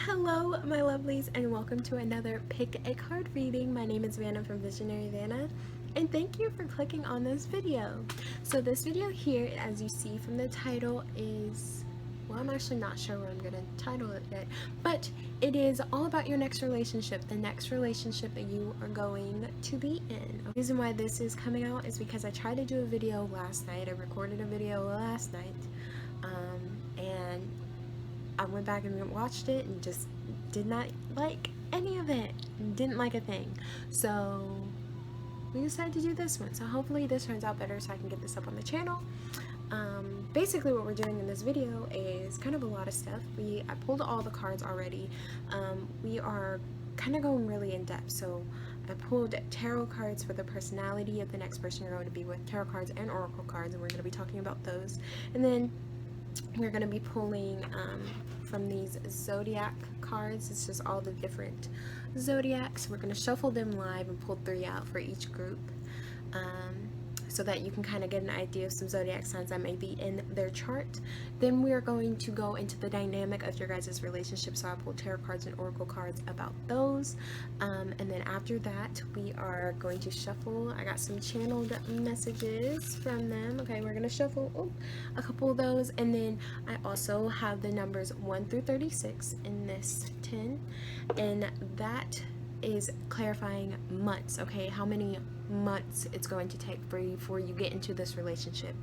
Hello my lovelies and welcome to another pick a card reading. My name is Vanna from Visionary Vanna and thank you for clicking on this video. So this video here, as you see from the title, is, well, I'm actually not sure what I'm going to title it yet, but it is all about your next relationship, the next relationship that you are going to be in. The reason why this is coming out is because I tried to do a video last night. I recorded a video last night and I went back and watched it and just did not like any of it. Didn't like a thing. So we decided to do this one. So hopefully this turns out better so I can get this up on the channel. Basically what we're doing in this video is kind of a lot of stuff. I pulled all the cards already. We are kind of going really in depth. So I pulled tarot cards for the personality of the next person you're going to be with, tarot cards and oracle cards, and we're going to be talking about those. And then we're going to be pulling from these zodiac cards. It's just all the different zodiacs. We're going to shuffle them live and pull 3 out for each group, so that you can kind of get an idea of some zodiac signs that may be in their chart. Then we are going to go into the dynamic of your guys' relationship. So I pulled tarot cards and oracle cards about those, and then after that we are going to shuffle. I got some channeled messages from them. Okay, we're gonna shuffle a couple of those, and then I also have the numbers 1 through 36 in this tin, and that is clarifying months. Okay, how many months it's going to take for you before you get into this relationship.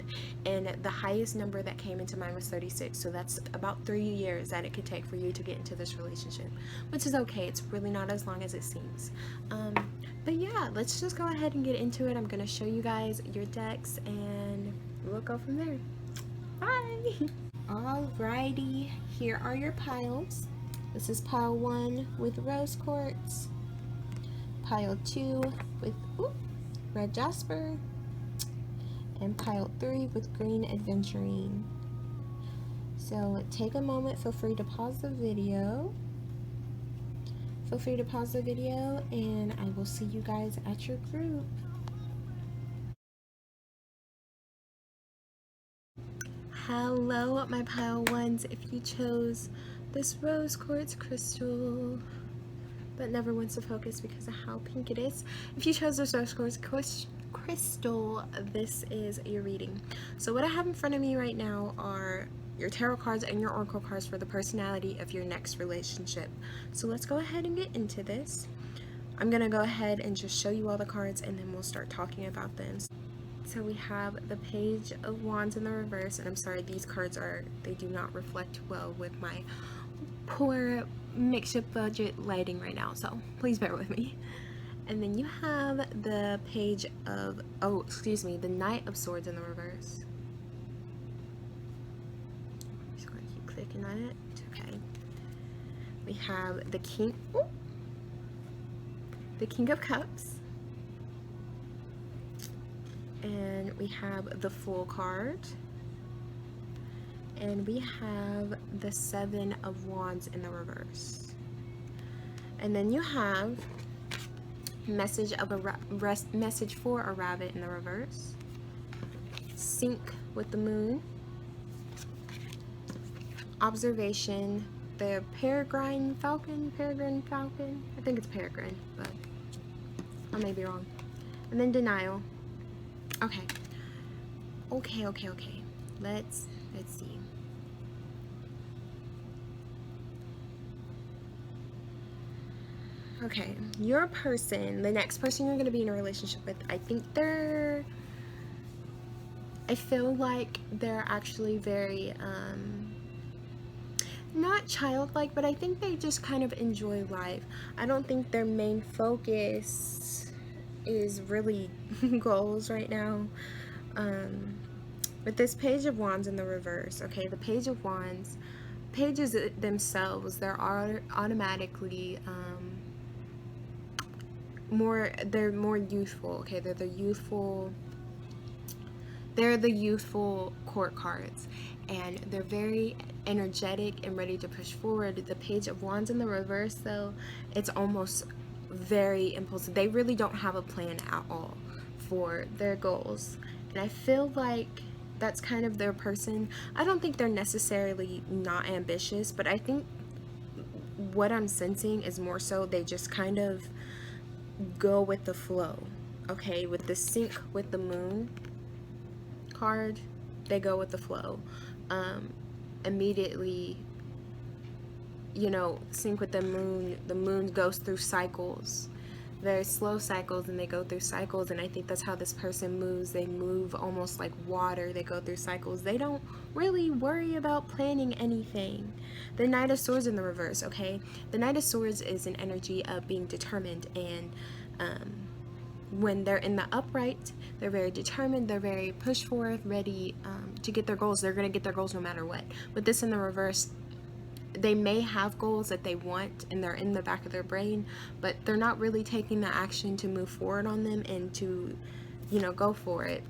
And the highest number that came into mind was 36, so that's about 3 years that it could take for you to get into this relationship, which is okay. It's really not as long as it seems. But yeah, let's just go ahead and get into it. I'm gonna show you guys your decks and we'll go from there. Bye. Alrighty, here are your piles. This is pile 1 with rose quartz, pile 2 with red jasper, and pile 3 with green adventurine. So take a moment, feel free to pause the video. And I will see you guys at your group. Hello my pile 1s. If you chose this rose quartz crystal that never wants to focus because of how pink it is. If you chose this rose quartz crystal, this is your reading. So what I have in front of me right now are your tarot cards and your oracle cards for the personality of your next relationship. So let's go ahead and get into this. I'm gonna go ahead and just show you all the cards and then we'll start talking about them. So we have the Page of Wands in the reverse, and I'm sorry, these cards they do not reflect well with my poor makeshift budget lighting right now, so please bear with me. And then you have the Page of, the Knight of Swords in the reverse. I'm just going to keep clicking on it. Okay. We have the King of Cups. And we have the Fool card. And we have the 7 of Wands in the reverse. And then you have message for a rabbit in the reverse. Sync with the moon. Observation, the peregrine falcon. I think it's peregrine, but I may be wrong. And then denial. Okay. Let's see. Okay, your person, the next person you're going to be in a relationship with, I feel like they're actually very, not childlike, but I think they just kind of enjoy life. I don't think their main focus is really goals right now. With this Page of Wands in the reverse, okay, the Page of Wands, pages themselves, they're automatically they're more youthful. Okay, they're the youthful court cards, and they're very energetic and ready to push forward. The Page of Wands in the reverse, though, it's almost very impulsive. They really don't have a plan at all for their goals, and I feel like that's kind of their person. I don't think they're necessarily not ambitious, but I think what I'm sensing is more so they just kind of go with the flow. Okay, with the sync with the moon card, they go with the flow. Immediately, you know, sync with the moon goes through cycles, very slow cycles, and they go through cycles. And I think that's how this person moves. They move almost like water. They go through cycles. They don't really worry about planning anything. The Knight of Swords in the reverse, okay? The Knight of Swords is an energy of being determined, and when they're in the upright, they're very determined, they're very push forward, ready to get their goals. They're going to get their goals no matter what. With this in the reverse, they may have goals that they want and they're in the back of their brain, but they're not really taking the action to move forward on them and to, you know, go for it.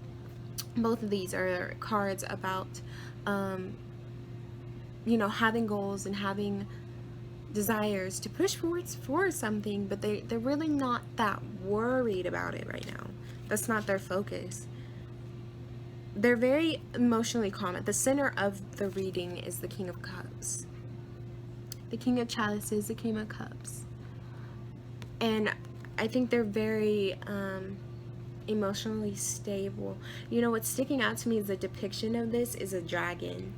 Both of these are cards about, you know, having goals and having desires to push forward for something, but they're really not that worried about it right now. That's not their focus. They're very emotionally calm. At the center of the reading is the King of Cups. The King of Chalices, the King of Cups. And I think they're very emotionally stable. You know, what's sticking out to me is the depiction of this is a dragon.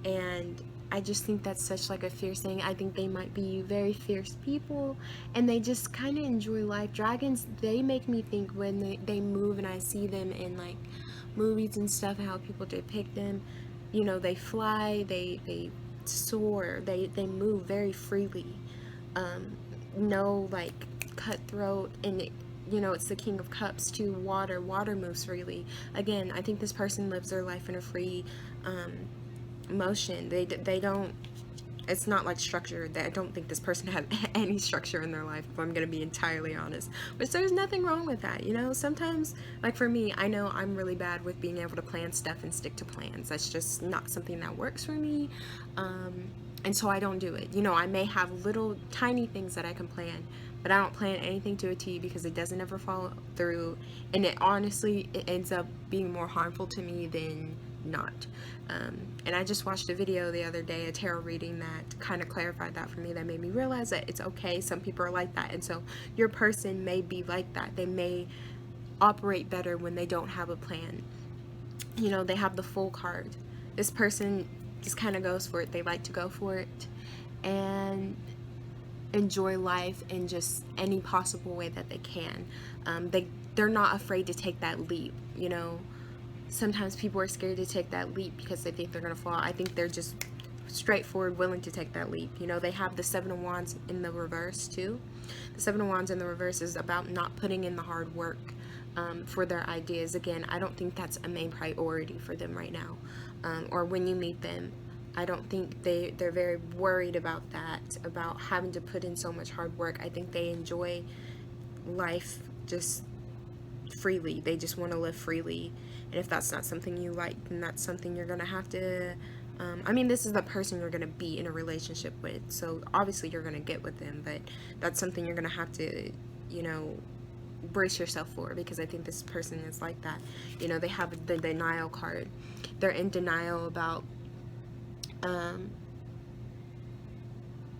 And I just think that's such like a fierce thing. I think they might be very fierce people, and they just kind of enjoy life. Dragons, they make me think when they move and I see them in like movies and stuff, how people depict them. You know, they fly, they soar, they move very freely. No like cutthroat, and it, you know, it's the King of Cups too. Water moves freely. Again, I think this person lives their life in a free motion. They don't, it's not like structure. I don't think this person has any structure in their life, if I'm gonna be entirely honest, which there's nothing wrong with that. You know, sometimes, like for me, I know I'm really bad with being able to plan stuff and stick to plans. That's just not something that works for me, and so I don't do it. You know, I may have little tiny things that I can plan, but I don't plan anything to a T because it doesn't ever follow through, and it honestly, it ends up being more harmful to me than not. And I just watched a video the other day, a tarot reading, that kind of clarified that for me, that made me realize that it's okay. Some people are like that, and so your person may be like that. They may operate better when they don't have a plan. You know, they have the Fool card. This person just kind of goes for it. They like to go for it and enjoy life in just any possible way that they can. They're not afraid to take that leap, you know. Sometimes people are scared to take that leap because they think they're going to fall. I think they're just straightforward, willing to take that leap. You know, they have the Seven of Wands in the reverse too. The Seven of Wands in the reverse is about not putting in the hard work for their ideas. Again, I don't think that's a main priority for them right now. Or when you meet them, I don't think they're very worried about that, about having to put in so much hard work. I think they enjoy life just freely. They just want to live freely. And if that's not something you like, then that's something you're going to have to, I mean, this is the person you're going to be in a relationship with, so obviously you're going to get with them, but that's something you're going to have to, you know, brace yourself for, because I think this person is like that. You know, they have the denial card. They're in denial about,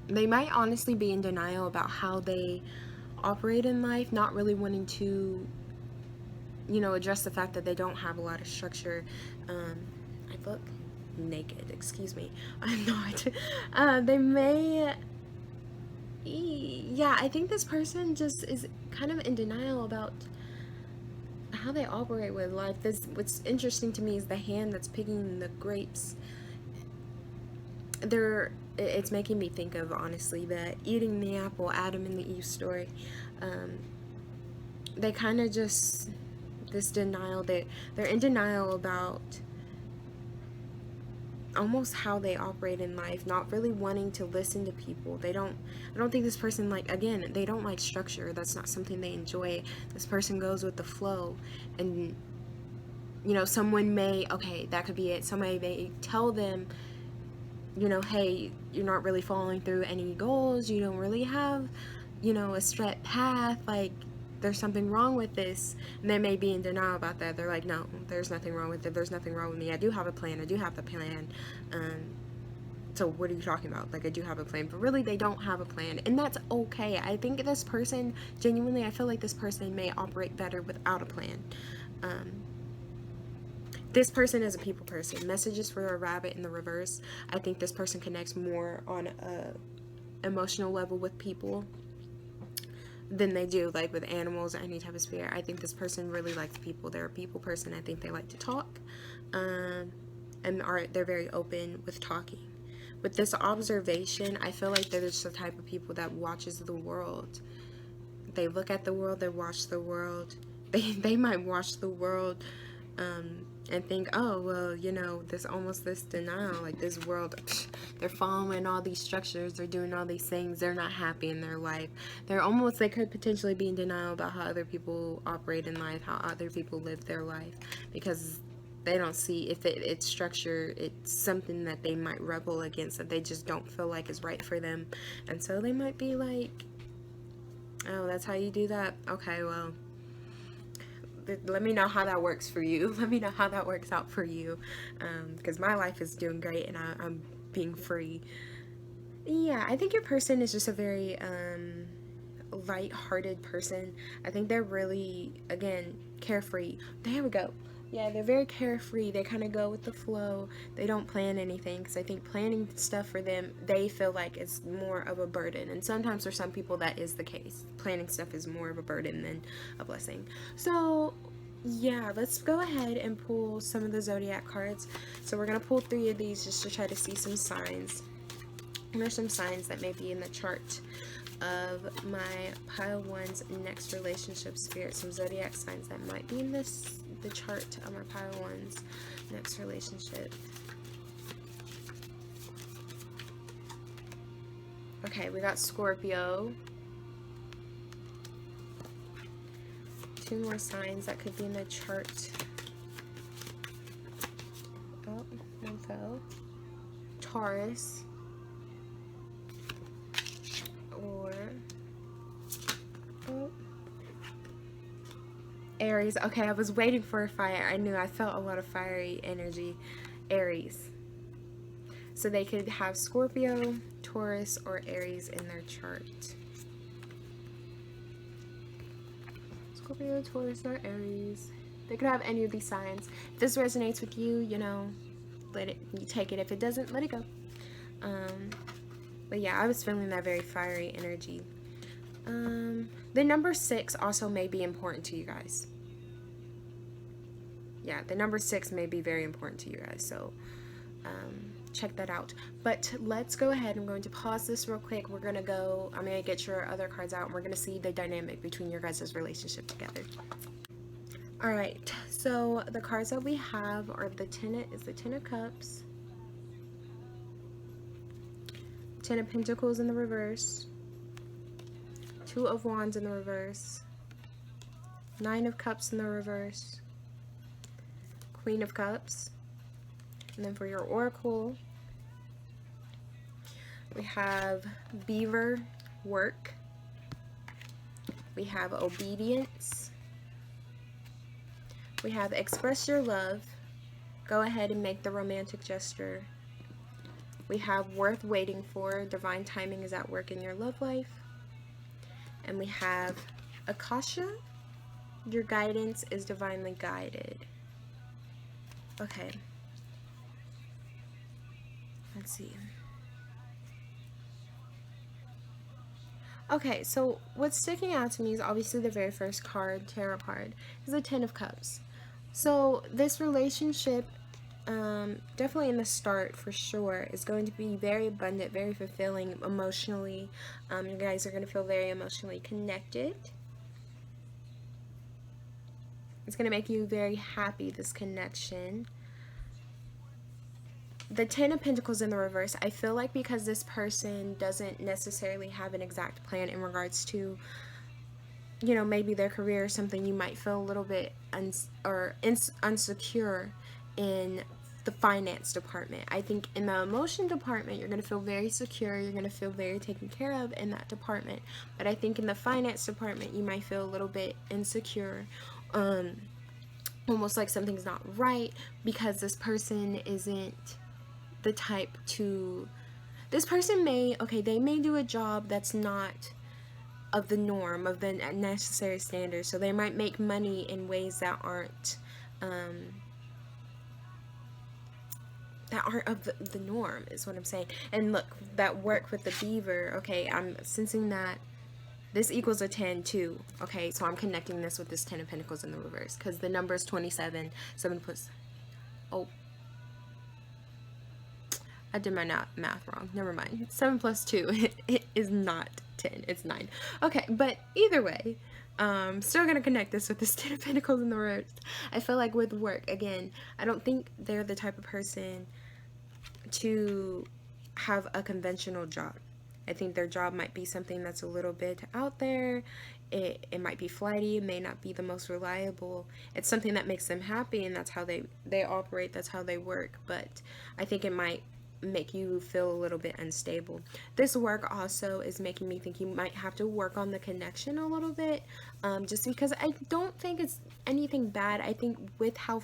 they might honestly be in denial about how they operate in life, not really wanting to, you know, address the fact that they don't have a lot of structure. I look naked, excuse me. I'm not. They may, yeah, I think this person just is kind of in denial about how they operate with life. What's interesting to me is the hand that's picking the grapes. It's making me think of, honestly, the eating the apple, Adam and the Eve story. They kind of just, this denial, they're in denial about almost how they operate in life, not really wanting to listen to people. I don't think this person, like, again, they don't like structure. That's not something they enjoy. This person goes with the flow, and, you know, someone may, okay, that could be it. Somebody may tell them, you know, hey, you're not really following through any goals. You don't really have, you know, a straight path. Like, there's something wrong with this, and they may be in denial about that. They're like, no, there's nothing wrong with it. There's nothing wrong with me. I do have a plan. I do have the plan. so what are you talking about? Like, I do have a plan, but really they don't have a plan, and that's okay. I think this person, genuinely, I feel like this person may operate better without a plan. This person is a people person. Messages for a rabbit in the reverse. I think this person connects more on a emotional level with people than they do like with animals or any type of spirit. I think this person really likes people. They're a people person. I think they like to talk, and they're very open with talking. With this observation, I feel like they're just the type of people that watches the world. They look at the world, they watch the world. They might watch the world and think, oh, well, you know, there's almost this denial, like this world, they're following all these structures, they're doing all these things, they're not happy in their life. They could potentially be in denial about how other people operate in life, how other people live their life, because they don't see if it's structure, it's something that they might rebel against, that they just don't feel like is right for them. And so they might be like, oh, that's how you do that? Okay, well, let me know how that works for you. Let me know how that works out for you, because my life is doing great and I'm being free. Yeah, I think your person is just a very light-hearted person. I think they're really, again, carefree. There we go. Yeah, they're very carefree. They kind of go with the flow. They don't plan anything, because I think planning stuff for them, they feel like it's more of a burden. And sometimes for some people that is the case. Planning stuff is more of a burden than a blessing. So yeah, let's go ahead and pull some of the zodiac cards. So we're going to pull 3 of these just to try to see some signs. And there's some signs that may be in the chart of my pile 1's next relationship spirit. Some zodiac signs that might be in the chart of my pile 1's next relationship. Okay, we got Scorpio. 2 more signs that could be in the chart. Oh, one fell. Taurus. Or Aries. Okay, I was waiting for a fire. I felt a lot of fiery energy. Aries. So they could have Scorpio, Taurus, or Aries in their chart. Scorpio, Taurus, or Aries. They could have any of these signs. If this resonates with you, you know, you take it. If it doesn't, let it go. But yeah, I was feeling that very fiery energy. The number 6 also may be important to you guys. Yeah, the number 6 may be very important to you guys. So check that out. But let's go ahead. I'm going to pause this real quick. I'm going to get your other cards out, and we're going to see the dynamic between your guys' relationship together. Alright, so the cards that we have are the Ten of Cups, 10 of Pentacles in the reverse, 2 of Wands in the reverse, 9 of Cups in the reverse, Queen of Cups, and then for your Oracle, we have Beaver, Work, we have Obedience, we have Express Your Love, Go ahead and make the romantic gesture. We have Worth Waiting For, Divine Timing is at work in your love life. And we have Akasha, Your guidance is divinely guided. Okay. Let's see. Okay, so what's sticking out to me is obviously the very first card, tarot card, is the Ten of Cups. So this relationship, definitely in the start for sure, is going to be very abundant, very fulfilling emotionally. You guys are going to feel very emotionally connected. It's going to make you very happy, this connection. The Ten of Pentacles in the reverse, I feel like because this person doesn't necessarily have an exact plan in regards to, you know, maybe their career or something, you might feel a little bit insecure in the finance department. I think in the emotion department, you're going to feel very secure, you're going to feel very taken care of in that department. But I think in the finance department, you might feel a little bit insecure, almost like something's not right because this person isn't the type to this person may, okay, they may do a job that's not of the norm, of the necessary standards. So they might make money in ways that aren't of the norm, is what I'm saying. And look, that work with the beaver, okay, I'm sensing that this equals a 10 too. Okay, so I'm connecting this with this 10 of Pentacles in the reverse, because the number is 27. 7 plus, oh, I did my math wrong. Never mind. 7 plus 2 it is not 10. It's 9. Okay, but either way, still gonna connect this with this 10 of Pentacles in the reverse. I feel like with work, again, I don't think they're the type of person to have a conventional job. I think their job might be something that's a little bit out there. It might be flighty. It may not be the most reliable. It's something that makes them happy, and that's how they operate. That's how they work. But I think it might make you feel a little bit unstable. This work also is making me think you might have to work on the connection a little bit, just because I don't think it's anything bad. I think with how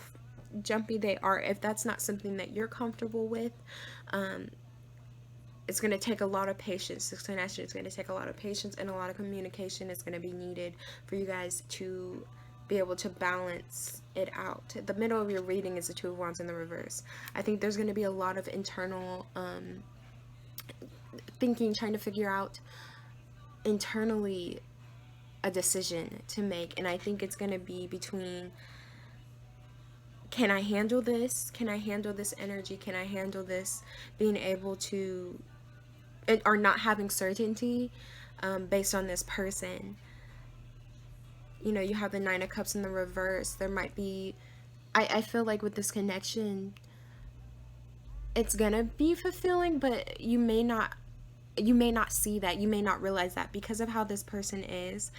jumpy they are, if that's not something that you're comfortable with, it's going to take a lot of patience. This connection is going to take a lot of patience, and a lot of communication is going to be needed for you guys to be able to balance it out. The middle of your reading is the 2 of Wands in the reverse. I think there's going to be a lot of internal thinking, trying to figure out internally a decision to make, and I think it's going to be between, can I handle this? Can I handle this energy? Can I handle this being able to, or not having certainty based on this person? You know, you have the 9 of Cups in the reverse. There might be, I feel like with this connection, it's gonna be fulfilling, but you may not see that. You may not realize that because of how this person is.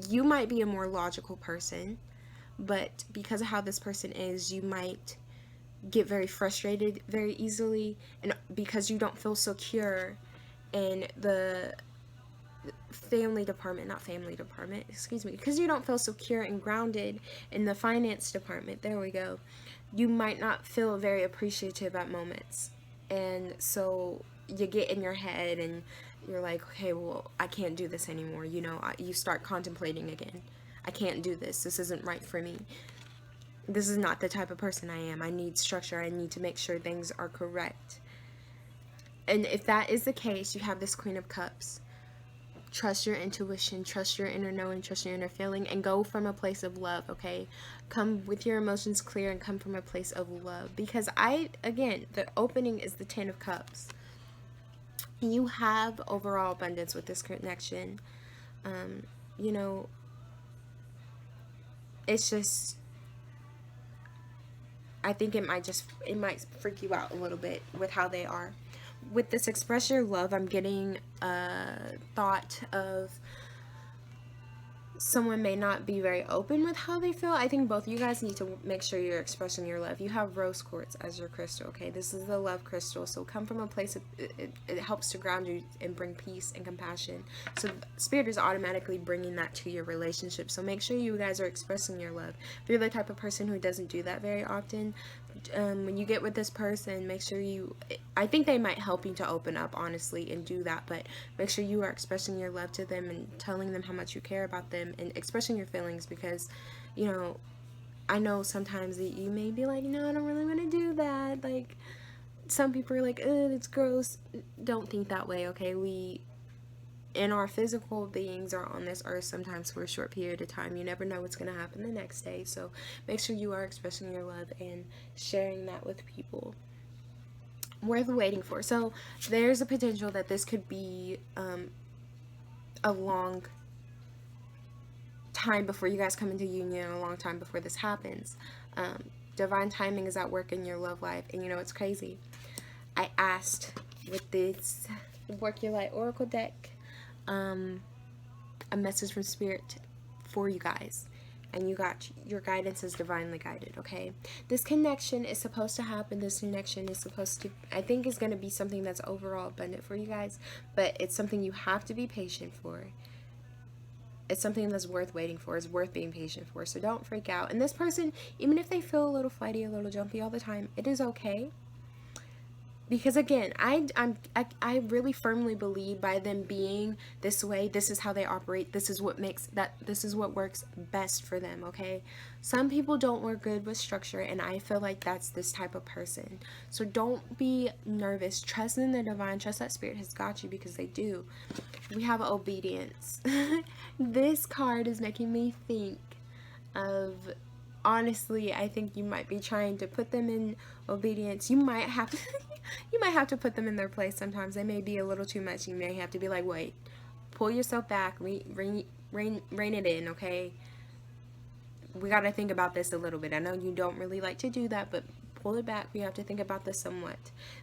You might be a more logical person, but because of how this person is, you might get very frustrated very easily, and because you don't feel secure in the family department, because you don't feel secure and grounded in the finance department, there we go, you might not feel very appreciative at moments, and so you get in your head and you're like, okay, well, I can't do this anymore, you know, you start contemplating again. I can't do this. This isn't right for me. This is not the type of person I am. I need structure. I need to make sure things are correct. And if that is the case, you have this Queen of Cups. Trust your intuition, trust your inner knowing, trust your inner feeling, and go from a place of love, okay? Come with your emotions clear and come from a place of love. Because again, the opening is the 10 of Cups. You have overall abundance with this connection. You know, it's just, I think it might freak you out a little bit with how they are. With this express your love, I'm getting a thought of someone may not be very open with how they feel. I think both of you guys need to make sure you're expressing your love. You have rose quartz as your crystal, okay? This is the love crystal, so come from a place of, it helps to ground you and bring peace and compassion. So Spirit is automatically bringing that to your relationship, so make sure you guys are expressing your love. If you're the type of person who doesn't do that very often, when you get with this person, make sure I think they might help you to open up, honestly, and do that, but make sure you are expressing your love to them and telling them how much you care about them and expressing your feelings, because, you know, I know sometimes that you may be like, no, I don't really want to do that. Like, some people are like, it's gross. Don't think that way, okay? We, in our physical beings, are on this earth sometimes for a short period of time. You never know what's going to happen the next day, so make sure you are expressing your love and sharing that with people. Worth waiting for. So there's a potential that this could be a long time before you guys come into union, a long time before this happens. Divine timing is at work in your love life, and you know, it's crazy. I asked with this Work Your Light Oracle deck a message from Spirit for you guys, and you got your guidance is divinely guided, okay? This connection is supposed to happen. This connection is supposed to, I think, is going to be something that's overall abundant for you guys, but it's something you have to be patient for. It's something that's worth waiting for. It's worth being patient for, so don't freak out. And this person, even if they feel a little flighty, a little jumpy all the time, it is okay. because again, I really firmly believe by them being this way, this is how they operate, this is what works best for them. Okay, some people don't work good with structure, and I feel like that's this type of person. So don't be nervous, trust in the divine, trust that spirit has got you, because they do. We have obedience. This card is making me think of, honestly, I think you might be trying to put them in obedience. You might have to you might have to put them in their place sometimes. They may be a little too much. You may have to be like, wait, pull yourself back, rein it in, okay? We got to think about this a little bit. I know you don't really like to do that, but pull it back. We have to think about this somewhat.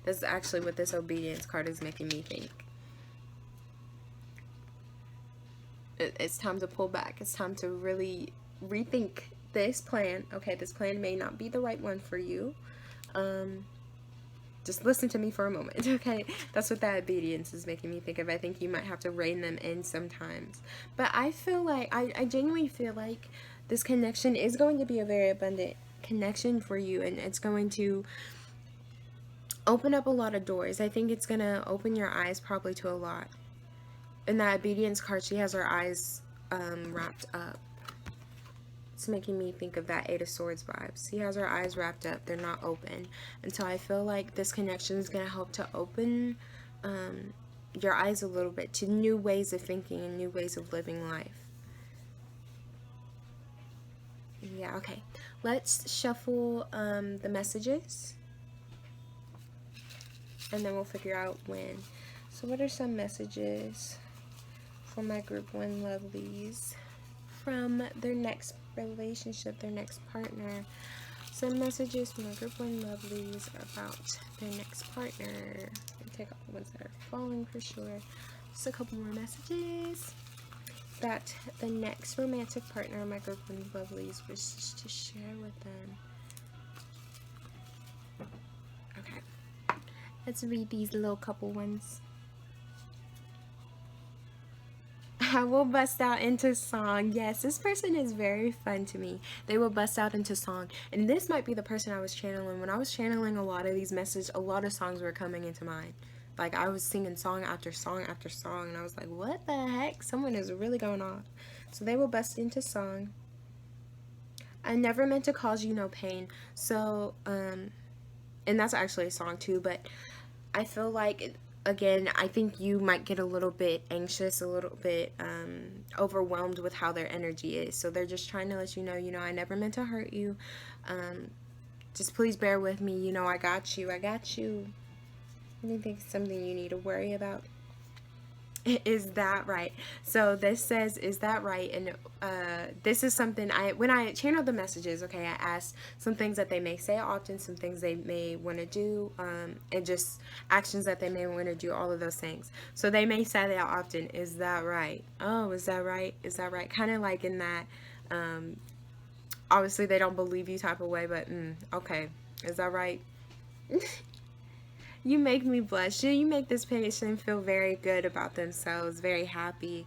That's actually what this obedience card is making me think. It's time to pull back. It's time to really rethink this plan. Okay, this plan may not be the right one for you. Just listen to me for a moment, okay? That's what that obedience is making me think of. I think you might have to rein them in sometimes. But I feel like, I genuinely feel like this connection is going to be a very abundant connection for you, and it's going to open up a lot of doors. I think it's going to open your eyes probably to a lot. In that obedience card, she has her eyes wrapped up. It's making me think of that Eight of Swords vibes. She has her eyes wrapped up. They're not open. And so I feel like this connection is going to help to open your eyes a little bit to new ways of thinking and new ways of living life. Yeah, okay. Let's shuffle the messages. And then we'll figure out when. So what are some messages for my group 1 lovelies from their next relationship, their next partner? Some messages from my group 1 lovelies about their next partner. Take off the ones that are falling for sure. Just a couple more messages that the next romantic partner my group 1 lovelies wishes to share with them. Okay, let's read these little couple ones. I will bust out into song. Yes, this person is very fun to me. They will bust out into song. And this might be the person I was channeling. When I was channeling a lot of these messages, a lot of songs were coming into mind. Like, I was singing song after song after song. And I was like, what the heck? Someone is really going off. So they will bust into song. I never meant to cause you no pain. So, and that's actually a song too. But I feel like, again, I think you might get a little bit anxious, a little bit overwhelmed with how their energy is. So they're just trying to let you know, I never meant to hurt you. Just please bear with me. I got you. I got you. Anything, something you need to worry about? Is that right? So this says, is that right? And this is something when I channel the messages, okay, I ask some things that they may say often, some things they may want to do, and just actions that they may want to do, all of those things. So they may say that often, is that right? Oh, is that right? Is that right? Kind of like in that, obviously they don't believe you type of way, but okay, is that right? You make me blush. You make this patient feel very good about themselves, very happy.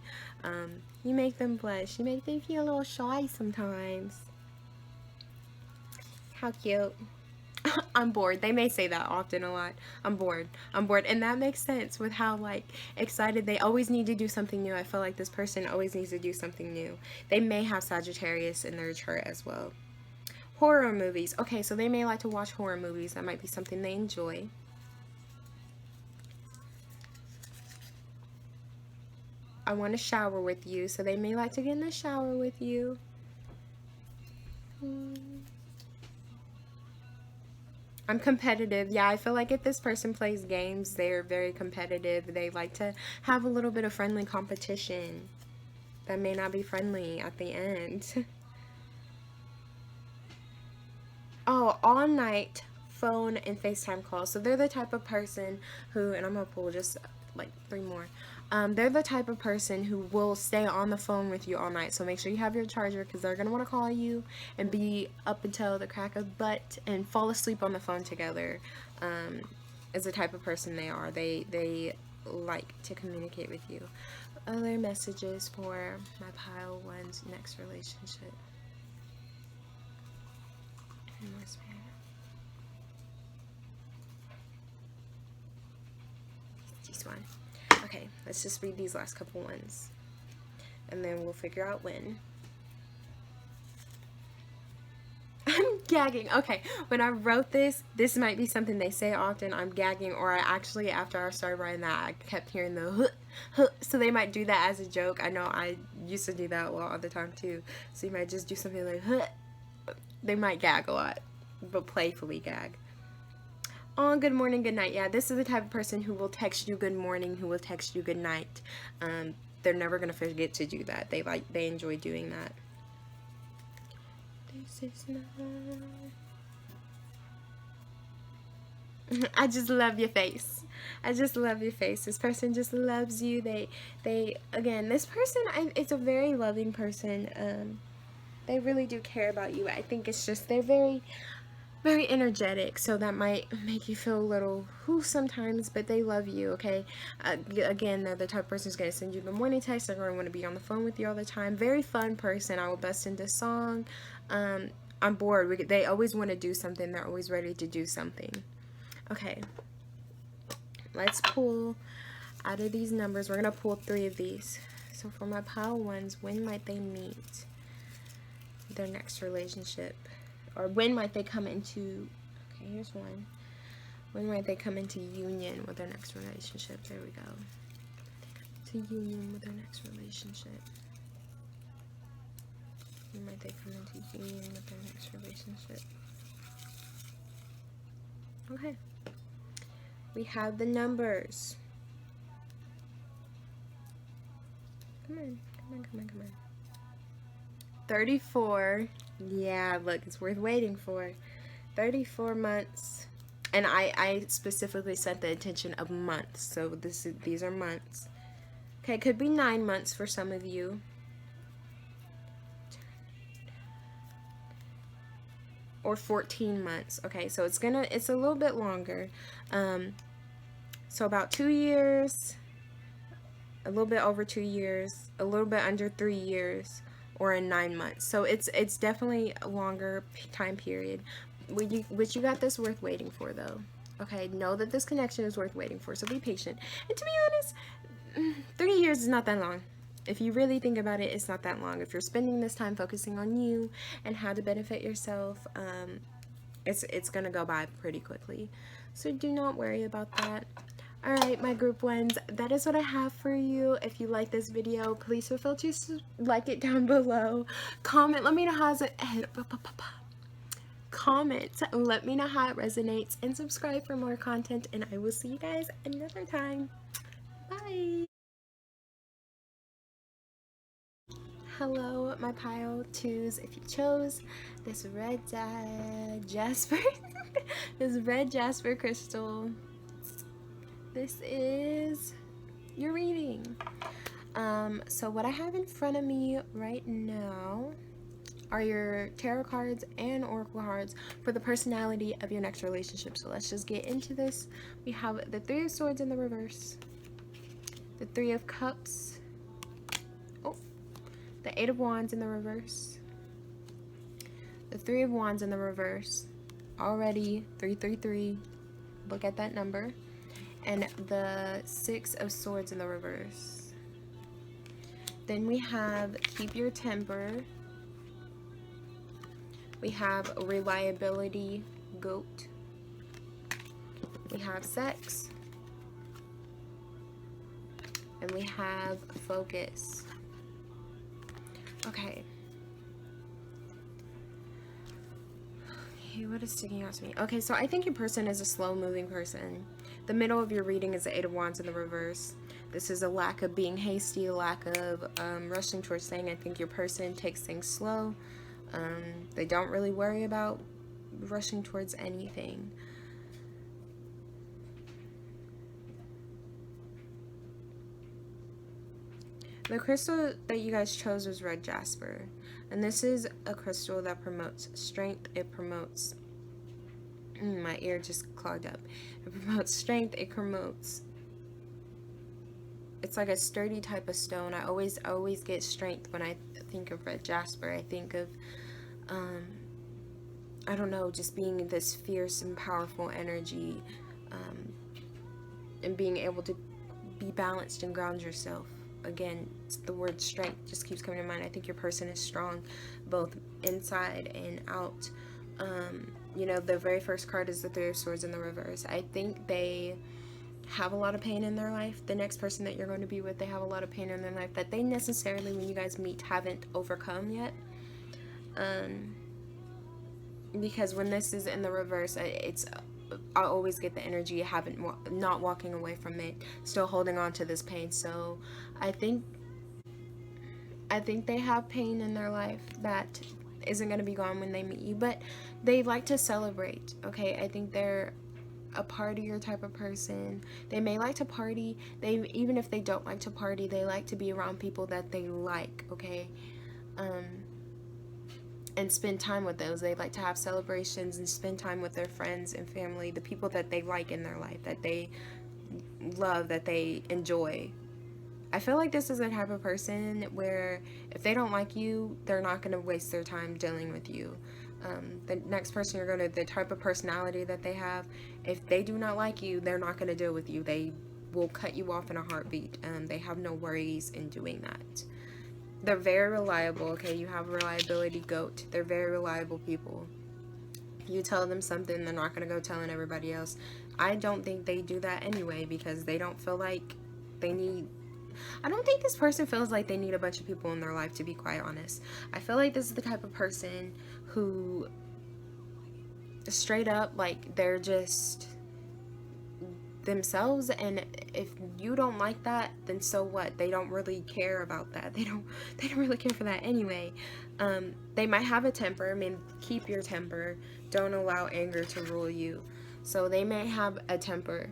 You make them blush. You make them feel a little shy sometimes. How cute. I'm bored. They may say that often a lot. I'm bored. I'm bored. And that makes sense with how, like, excited they always need to do something new. I feel like this person always needs to do something new. They may have Sagittarius in their chart as well. Horror movies. Okay, so they may like to watch horror movies. That might be something they enjoy. I want to shower with you, so they may like to get in the shower with you. I'm competitive. Yeah, I feel like if this person plays games, they're very competitive. They like to have a little bit of friendly competition that may not be friendly at the end. Oh, all night phone and FaceTime calls. So they're the type of person who, and I'm going to pull just like 3 more. They're the type of person who will stay on the phone with you all night. So make sure you have your charger, because they're going to want to call you and be up until the crack of butt and fall asleep on the phone together. Is the type of person they are. They like to communicate with you. Other messages for my pile 1's next relationship. one. Okay, let's just read these last couple ones, and then we'll figure out when. I'm gagging. Okay, when I wrote this might be something they say often. I'm gagging, or I actually, after I started writing that, I kept hearing the huh, huh, so they might do that as a joke. I know I used to do that all the time too. So you might just do something like huh. They might gag a lot, but playfully gag. Oh, good morning, good night. Yeah, this is the type of person who will text you good morning, who will text you good night. They're never gonna forget to do that. They enjoy doing that. This is not... I just love your face. I just love your face. This person just loves you. They again, this person, it's a very loving person. They really do care about you. I think it's just they're very, very energetic, so that might make you feel a little whoo sometimes, but they love you, okay? Again, they're the type of person who's going to send you the morning text. They're going to want to be on the phone with you all the time. Very fun person. I will bust into song. I'm bored. They always want to do something. They're always ready to do something. Okay, let's pull out of these numbers. We're going to pull 3 of these. So for my pile ones, when might they meet their next relationship? Or when might they come into, okay, here's one. When might they come into union with their next relationship? There we go. To union with their next relationship. When might they come into union with their next relationship? Okay. We have the numbers. Come on, come on, come on, come on. 34. Yeah, look, it's worth waiting for. 34 months. And I specifically set the intention of months. So these are months. Okay, it could be 9 months for some of you. Or 14 months. Okay, so it's a little bit longer. So about 2 years, a little bit over 2 years, a little bit under 3 years, or in 9 months. So it's definitely a longer time period. Which you got this worth waiting for, though. Okay, know that this connection is worth waiting for, so be patient. And to be honest, 3 years is not that long. If you really think about it, it's not that long. If you're spending this time focusing on you and how to benefit yourself, it's gonna go by pretty quickly. So do not worry about that. Alright, my group ones, that is what I have for you. If you like this video, please feel free to like it down below. Comment, let me know how it comment, let me know how it resonates, and subscribe for more content, and I will see you guys another time. Bye. Hello, my pile twos. If you chose this red jasper, this red jasper crystal, this is your reading. So what I have in front of me right now are your tarot cards and oracle cards for the personality of your next relationship. So let's just get into this. We have the 3 of Swords in the reverse, the 3 of Cups, oh, the 8 of Wands in the reverse, the 3 of Wands in the reverse, already 333, look at that number, and the 6 of Swords in the reverse. Then we have Keep Your Temper. We have Reliability, Goat. We have Sex. And we have Focus. Okay. Okay, what is sticking out to me? Okay, so I think your person is a slow-moving person. The middle of your reading is the 8 of Wands in the reverse. This is a lack of being hasty, a lack of rushing towards things. I think your person takes things slow. They don't really worry about rushing towards anything. The crystal that you guys chose was red jasper, and this is a crystal that promotes strength. It promotes, my ear just clogged up. It promotes strength. It promotes, it's like a sturdy type of stone. I always get strength when I think of red jasper. I think of I don't know, just being this fierce and powerful energy, and being able to be balanced and ground yourself. Again, the word strength just keeps coming to mind. I think your person is strong both inside and out. You know, the very first card is the Three of Swords in the reverse. I think they have a lot of pain in their life. The next person that you're going to be with, they have a lot of pain in their life that they necessarily, when you guys meet, haven't overcome yet. Because when this is in the reverse, I always get the energy you haven't, not walking away from it, still holding on to this pain. So I think they have pain in their life that isn't going to be gone when they meet you, but they like to celebrate. Okay, I think they're a partier type of person. They may like to party. Even if they don't like to party, they like to be around people that they like. Okay, and spend time with those. They like to have celebrations and spend time with their friends and family, the people that they like in their life, that they love, that they enjoy. I feel like this is the type of person where if they don't like you, they're not going to waste their time dealing with you. The next person you're going to, the type of personality that they have, if they do not like you, they're not going to deal with you. They will cut you off in a heartbeat. They have no worries in doing that. They're very reliable. Okay, you have a reliability goat. They're very reliable people. You tell them something, they're not going to go telling everybody else. I don't think they do that anyway, because they don't feel like they need... I don't think this person feels like they need a bunch of people in their life, to be quite honest. I feel like this is the type of person who straight up, like, they're just themselves, and if you don't like that, then so what? They don't really care about that. They don't really care for that anyway. They might have a temper. I mean, keep your temper. Don't allow anger to rule you. So they may have a temper,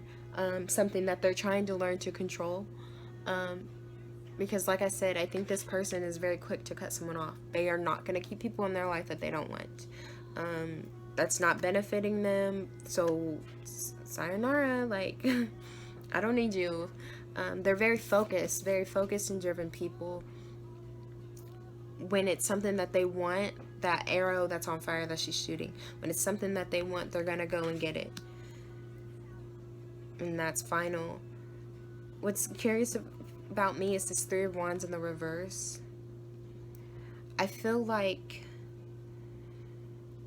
something that they're trying to learn to control. Because like I said, I think this person is very quick to cut someone off. They are not going to keep people in their life that they don't want. That's not benefiting them. So sayonara, like, I don't need you. They're very focused and driven people. When it's something that they want, that arrow that's on fire that she's shooting, when it's something that they want, they're gonna go and get it. And that's final. What's curious about me is this Three of Wands in the reverse. I feel like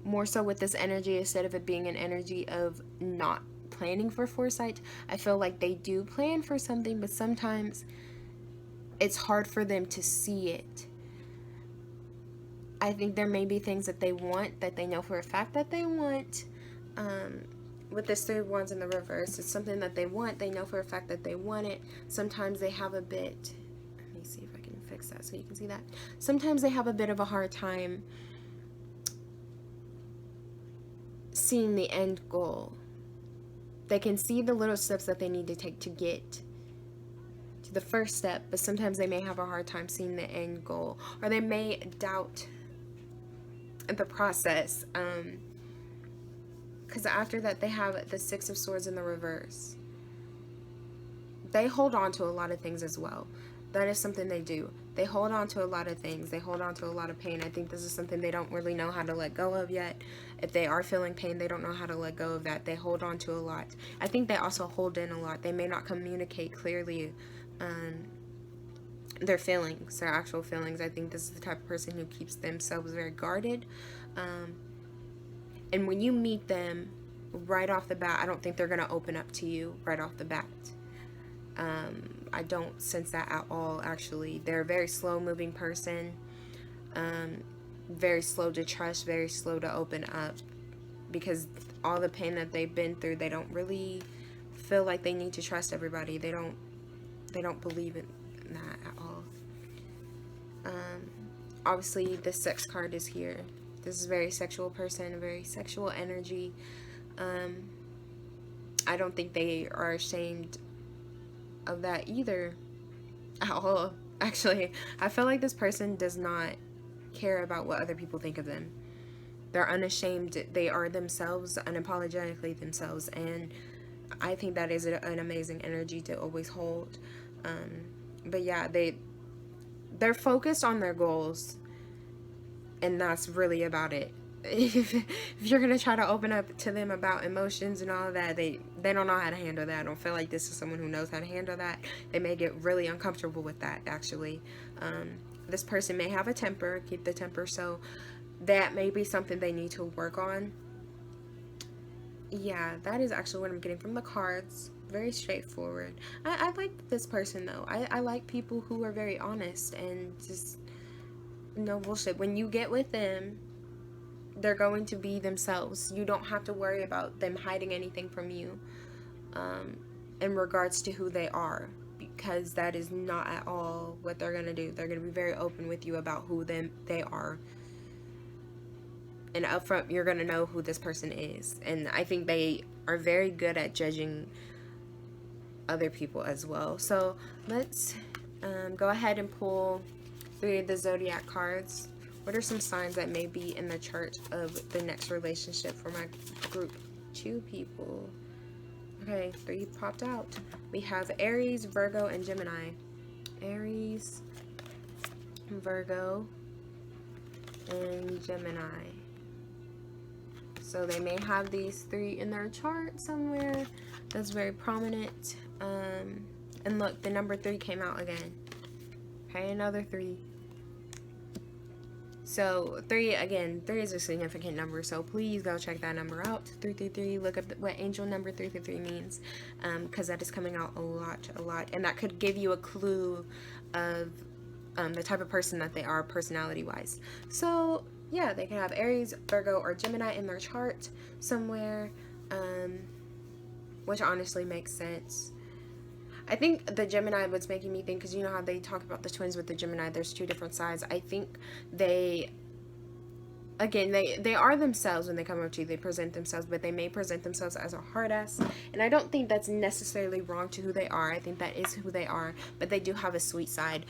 more so with this energy, instead of it being an energy of not planning for foresight, I feel like they do plan for something, but sometimes it's hard for them to see it. I think there may be things that they want, that they know for a fact that they want. With this Three of Wands in the reverse, it's something that they want. They know for a fact that they want it. Sometimes they have a bit, let me see if I can fix that so you can see that. Sometimes they have a bit of a hard time seeing the end goal. They can see the little steps that they need to take to get to the first step, but sometimes they may have a hard time seeing the end goal, or they may doubt the process. Because after that, they have the Six of Swords in the reverse. They hold on to a lot of things as well. That is something they do. They hold on to a lot of things. They hold on to a lot of pain. I think this is something they don't really know how to let go of yet. If they are feeling pain, they don't know how to let go of that. They hold on to a lot. I think they also hold in a lot. They may not communicate clearly their feelings, their actual feelings. I think this is the type of person who keeps themselves very guarded. And when you meet them right off the bat, I don't think they're going to open up to you right off the bat. I don't sense that at all, actually. They're a very slow-moving person. Very slow to trust, very slow to open up. Because all the pain that they've been through, they don't really feel like they need to trust everybody. They don't believe in that at all. Obviously, the sex card is here. This is a very sexual person, a very sexual energy. I don't think they are ashamed of that either at all. Actually, I feel like this person does not care about what other people think of them. They're unashamed. They are themselves, unapologetically themselves, and I think that is an amazing energy to always hold. But yeah, they're focused on their goals, and that's really about it. if you're gonna try to open up to them about emotions and all of that, they don't know how to handle that. I don't feel like this is someone who knows how to handle that. They may get really uncomfortable with that, actually. This person may have a temper, keep the temper, so that may be something they need to work on. Yeah, that is actually what I'm getting from the cards. Very straightforward. I like this person, though. I like people who are very honest and just no bullshit. When you get with them, they're going to be themselves. You don't have to worry about them hiding anything from you in regards to who they are, because that is not at all what they're going to do. They're going to be very open with you about who they are. And up front, you're going to know who this person is. And I think they are very good at judging other people as well. So let's go ahead and pull 3 of the zodiac cards. What are some signs that may be in the chart of the next relationship for my group 2 people? Okay, 3 popped out. We have Aries, Virgo, and Gemini. Aries, Virgo, and Gemini. So they may have these 3 in their chart somewhere. That's very prominent. And look, the number 3 came out again. Okay, another 3. So 3, again, 3 is a significant number, so please go check that number out. 333, look up what angel number 333 means, because that is coming out a lot, and that could give you a clue of the type of person that they are personality-wise. So yeah, they can have Aries, Virgo, or Gemini in their chart somewhere, which honestly makes sense. I think the Gemini was making me think, because you know how they talk about the twins with the Gemini, there's 2 different sides. I think they are themselves when they come up to you. They present themselves, but they may present themselves as a hard ass. And I don't think that's necessarily wrong to who they are. I think that is who they are, but they do have a sweet side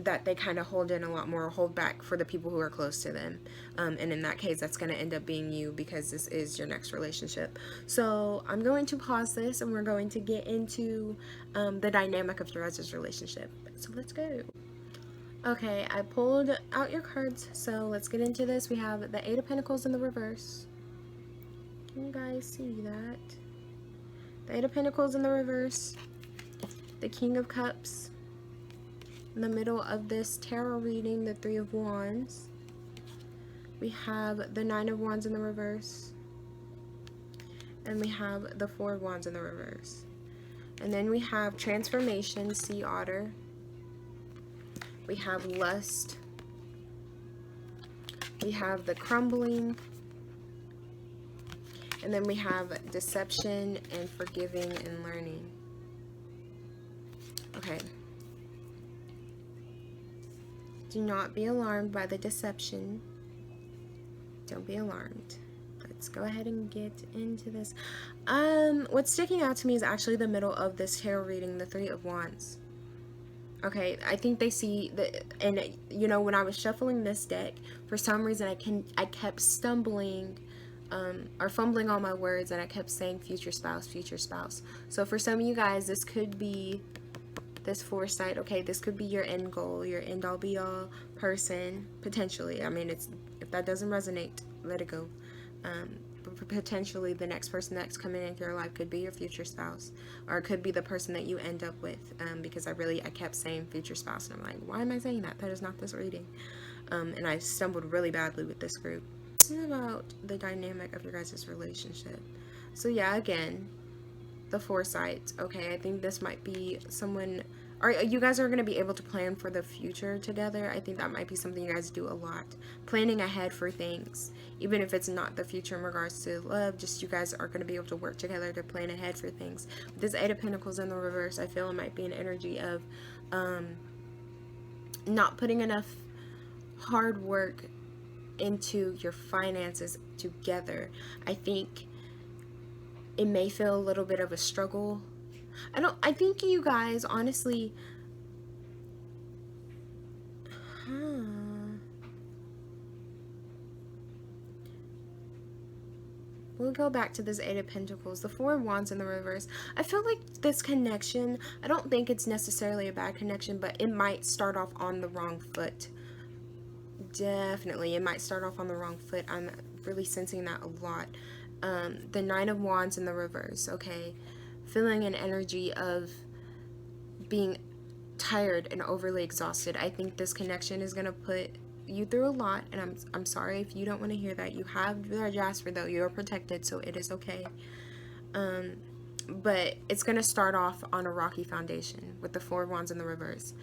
that they kind of hold in a lot more, hold back for the people who are close to them. And in that case, that's going to end up being you, because this is your next relationship. So I'm going to pause this, and we're going to get into the dynamic of your guys' relationship. So let's go. Okay, I pulled out your cards, so let's get into this. We have the 8 of Pentacles in the reverse. Can you guys see that? The 8 of Pentacles in the reverse. The King of Cups. In the middle of this tarot reading, the 3 of Wands. We have the 9 of Wands in the reverse. And we have the 4 of Wands in the reverse. And then we have Transformation, Sea Otter. We have Lust. We have the Crumbling. And then we have Deception and Forgiving and Learning. Okay. Do not be alarmed by the deception. Don't be alarmed. Let's go ahead and get into this. What's sticking out to me is actually the middle of this tarot reading, the 3 of Wands. Okay, I think they see the, and you know, when I was shuffling this deck, for some reason I kept stumbling or fumbling on my words, and I kept saying future spouse, future spouse. So for some of you guys, this could be this foresight. Okay, this could be your end goal, your end all be all person, potentially. I mean, it's, if that doesn't resonate, let it go. But potentially the next person that's coming into your life could be your future spouse, or it could be the person that you end up with, because I kept saying future spouse, and I'm like, why am I saying that? That is not this reading. And I stumbled really badly with this group. This is about the dynamic of your guys' relationship. So yeah, again, the foresight. Okay, I think this might be someone, or you guys are going to be able to plan for the future together. I think that might be something you guys do a lot, planning ahead for things, even if it's not the future in regards to love. Just you guys are going to be able to work together to plan ahead for things. With this 8 of Pentacles in the reverse, I feel it might be an energy of not putting enough hard work into your finances together. I think it may feel a little bit of a struggle. I think you guys, honestly, we'll go back to this 8 of Pentacles, the 4 of Wands in the reverse. I feel like this connection, I don't think it's necessarily a bad connection, but it might start off on the wrong foot. definitely, it might start off on the wrong foot. I'm really sensing that a lot. The Nine of Wands in the reverse, okay? Feeling an energy of being tired and overly exhausted. I think this connection is going to put you through a lot, and I'm sorry if you don't want to hear that. You have your Jasper, though. You're protected, so it is okay. But it's going to start off on a rocky foundation with the Four of Wands in the reverse.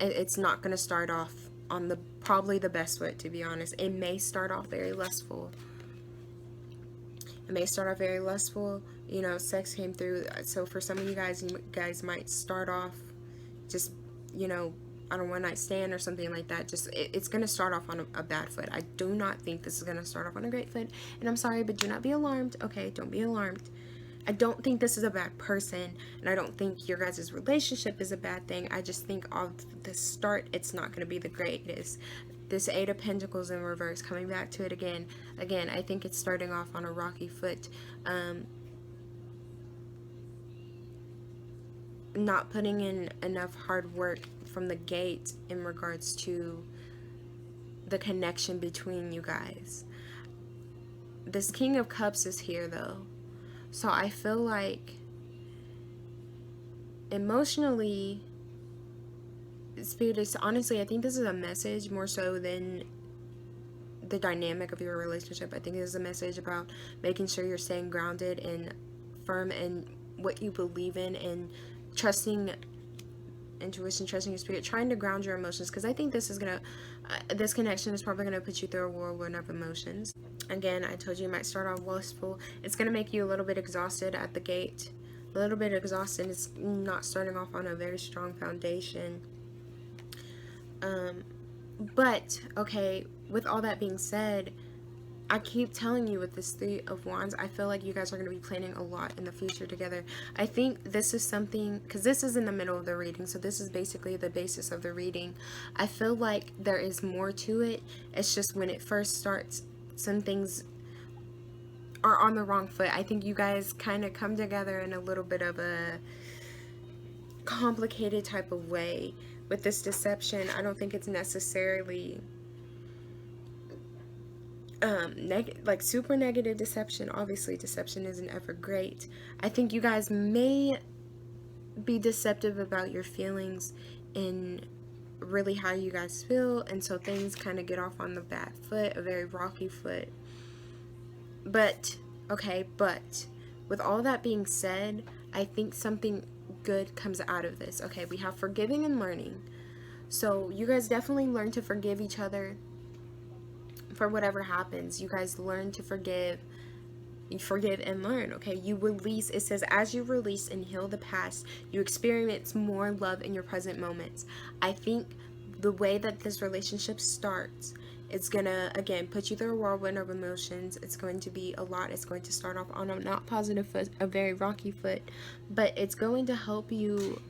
It's not going to start off on the probably the best foot, to be honest. It may start off very lustful. It may start off very lustful. You know, sex came through. So for some of you guys might start off just, you know, on a one-night stand or something like that. Just it's going to start off on a bad foot. I do not think this is going to start off on a great foot. And I'm sorry, but do not be alarmed. Okay, don't be alarmed. I don't think this is a bad person, and I don't think your guys' relationship is a bad thing. I just think off the start, it's not going to be the greatest. This Eight of Pentacles in reverse, coming back to it again. Again, I think it's starting off on a rocky foot. Not putting in enough hard work from the gate in regards to the connection between you guys. This King of Cups is here, though. So I feel like emotionally, Spirit is, honestly, I think this is a message more so than the dynamic of your relationship. I think this is a message about making sure you're staying grounded and firm in what you believe in, and trusting intuition, trusting your spirit, trying to ground your emotions, because I think this is gonna this connection is probably gonna put you through a whirlwind of emotions. Again, I told you it might start off lustful. It's gonna make you a little bit exhausted at the gate, a little bit exhausted. It's not starting off on a very strong foundation. But okay, with all that being said, I keep telling you, with this Three of Wands, I feel like you guys are going to be planning a lot in the future together. I think this is something, because this is in the middle of the reading, so this is basically the basis of the reading. I feel like there is more to it. It's just when it first starts, some things are on the wrong foot. I think you guys kind of come together in a little bit of a complicated type of way. With this deception, I don't think it's necessarily like super negative deception. Obviously, deception isn't ever great. I think you guys may be deceptive about your feelings and really how you guys feel, and so things kind of get off on the bad foot, a very rocky foot. But okay, but with all that being said, I think something good comes out of this. Okay, we have forgiving and learning. So you guys definitely learn to forgive each other for whatever happens. You guys learn to forgive. You forgive and learn. Okay, you release. It says, as you release and heal the past, you experience more love in your present moments. I think the way that this relationship starts, it's gonna, again, put you through a whirlwind of emotions. It's going to be a lot. It's going to start off on a not positive foot, a very rocky foot, but it's going to help you.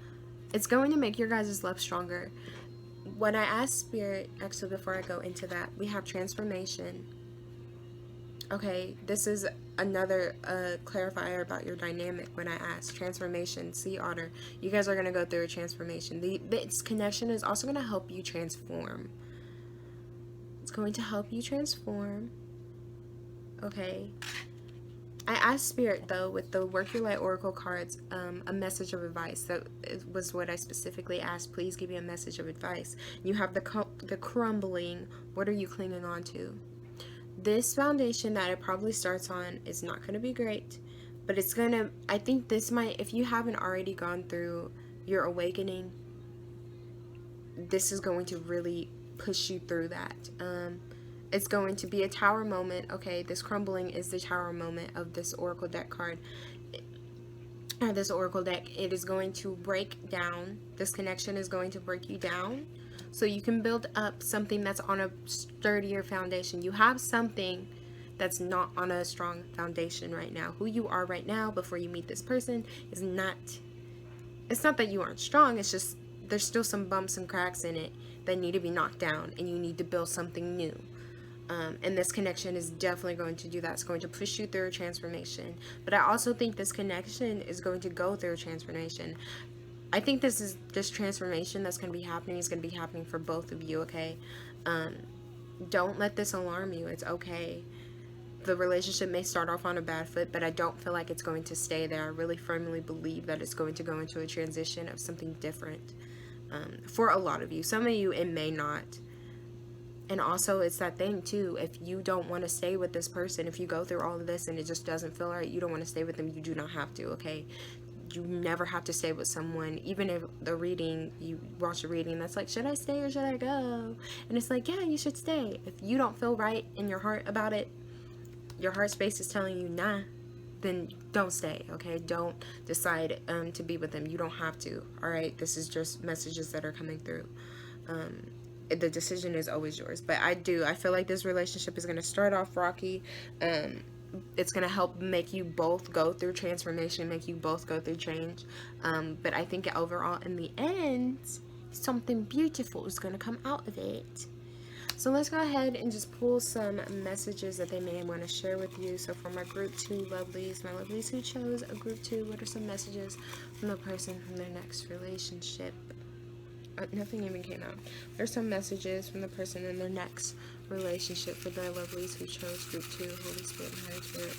It's going to make your guys' love stronger. When I ask Spirit, actually before I go into that, we have transformation. Okay, this is another clarifier about your dynamic. When I ask transformation, Sea Otter, you guys are going to go through a transformation. This connection is also going to help you transform. It's going to help you transform. Okay. I asked Spirit, though, with the Work Your Light Oracle cards, a message of advice. That was what I specifically asked. Please give me a message of advice. You have the crumbling. What are you clinging on to? This foundation that it probably starts on is not going to be great, but it's going to, I think this might, if you haven't already gone through your awakening, this is going to really push you through that. It's going to be a tower moment. Okay, this crumbling is the tower moment of this oracle deck card. This oracle deck, it is going to break down. This connection is going to break you down, so you can build up something that's on a sturdier foundation. You have something that's not on a strong foundation right now. Who you are right now before you meet this person is not, it's not that you aren't strong, it's just there's still some bumps and cracks in it that need to be knocked down, and you need to build something new. And this connection is definitely going to do that. It's going to push you through a transformation. But I also think this connection is going to go through a transformation. I think this transformation that's going to be happening is going to be happening for both of you, okay? Don't let this alarm you. It's okay. The relationship may start off on a bad foot, but I don't feel like it's going to stay there. I really firmly believe that it's going to go into a transition of something different for a lot of you. Some of you, it may not. And also, it's that thing too, if you don't want to stay with this person, if you go through all of this and it just doesn't feel right, you don't want to stay with them, you do not have to, okay? You never have to stay with someone, even if the reading, you watch a reading that's like, should I stay or should I go? And it's like, yeah, you should stay. If you don't feel right in your heart about it, your heart space is telling you nah, then don't stay, okay? Don't decide to be with them. You don't have to, all right? This is just messages that are coming through. The decision is always yours. But I feel like this relationship is going to start off rocky. It's going to help make you both go through transformation, make you both go through change. But I think overall, in the end, something beautiful is going to come out of it. So let's go ahead and just pull some messages that they may want to share with you. So for my group 2 lovelies, my lovelies who chose a group 2, what are some messages from the person from their next relationship? Nothing even came out. There's some messages from the person in their next relationship for the lovelies who chose group 2, Holy Spirit and Higher Spirit.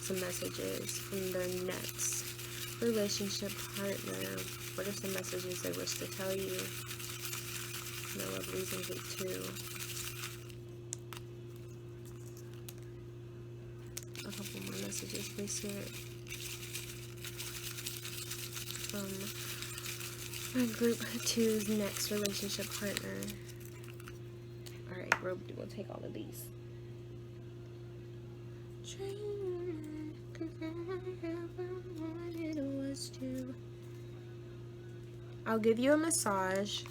Some messages from their next relationship partner. What are some messages they wish to tell you? The lovelies in group 2. A couple more messages, please, Spirit. From my group 2's next relationship partner. Alright, we'll take all of these. I'll give you a massage.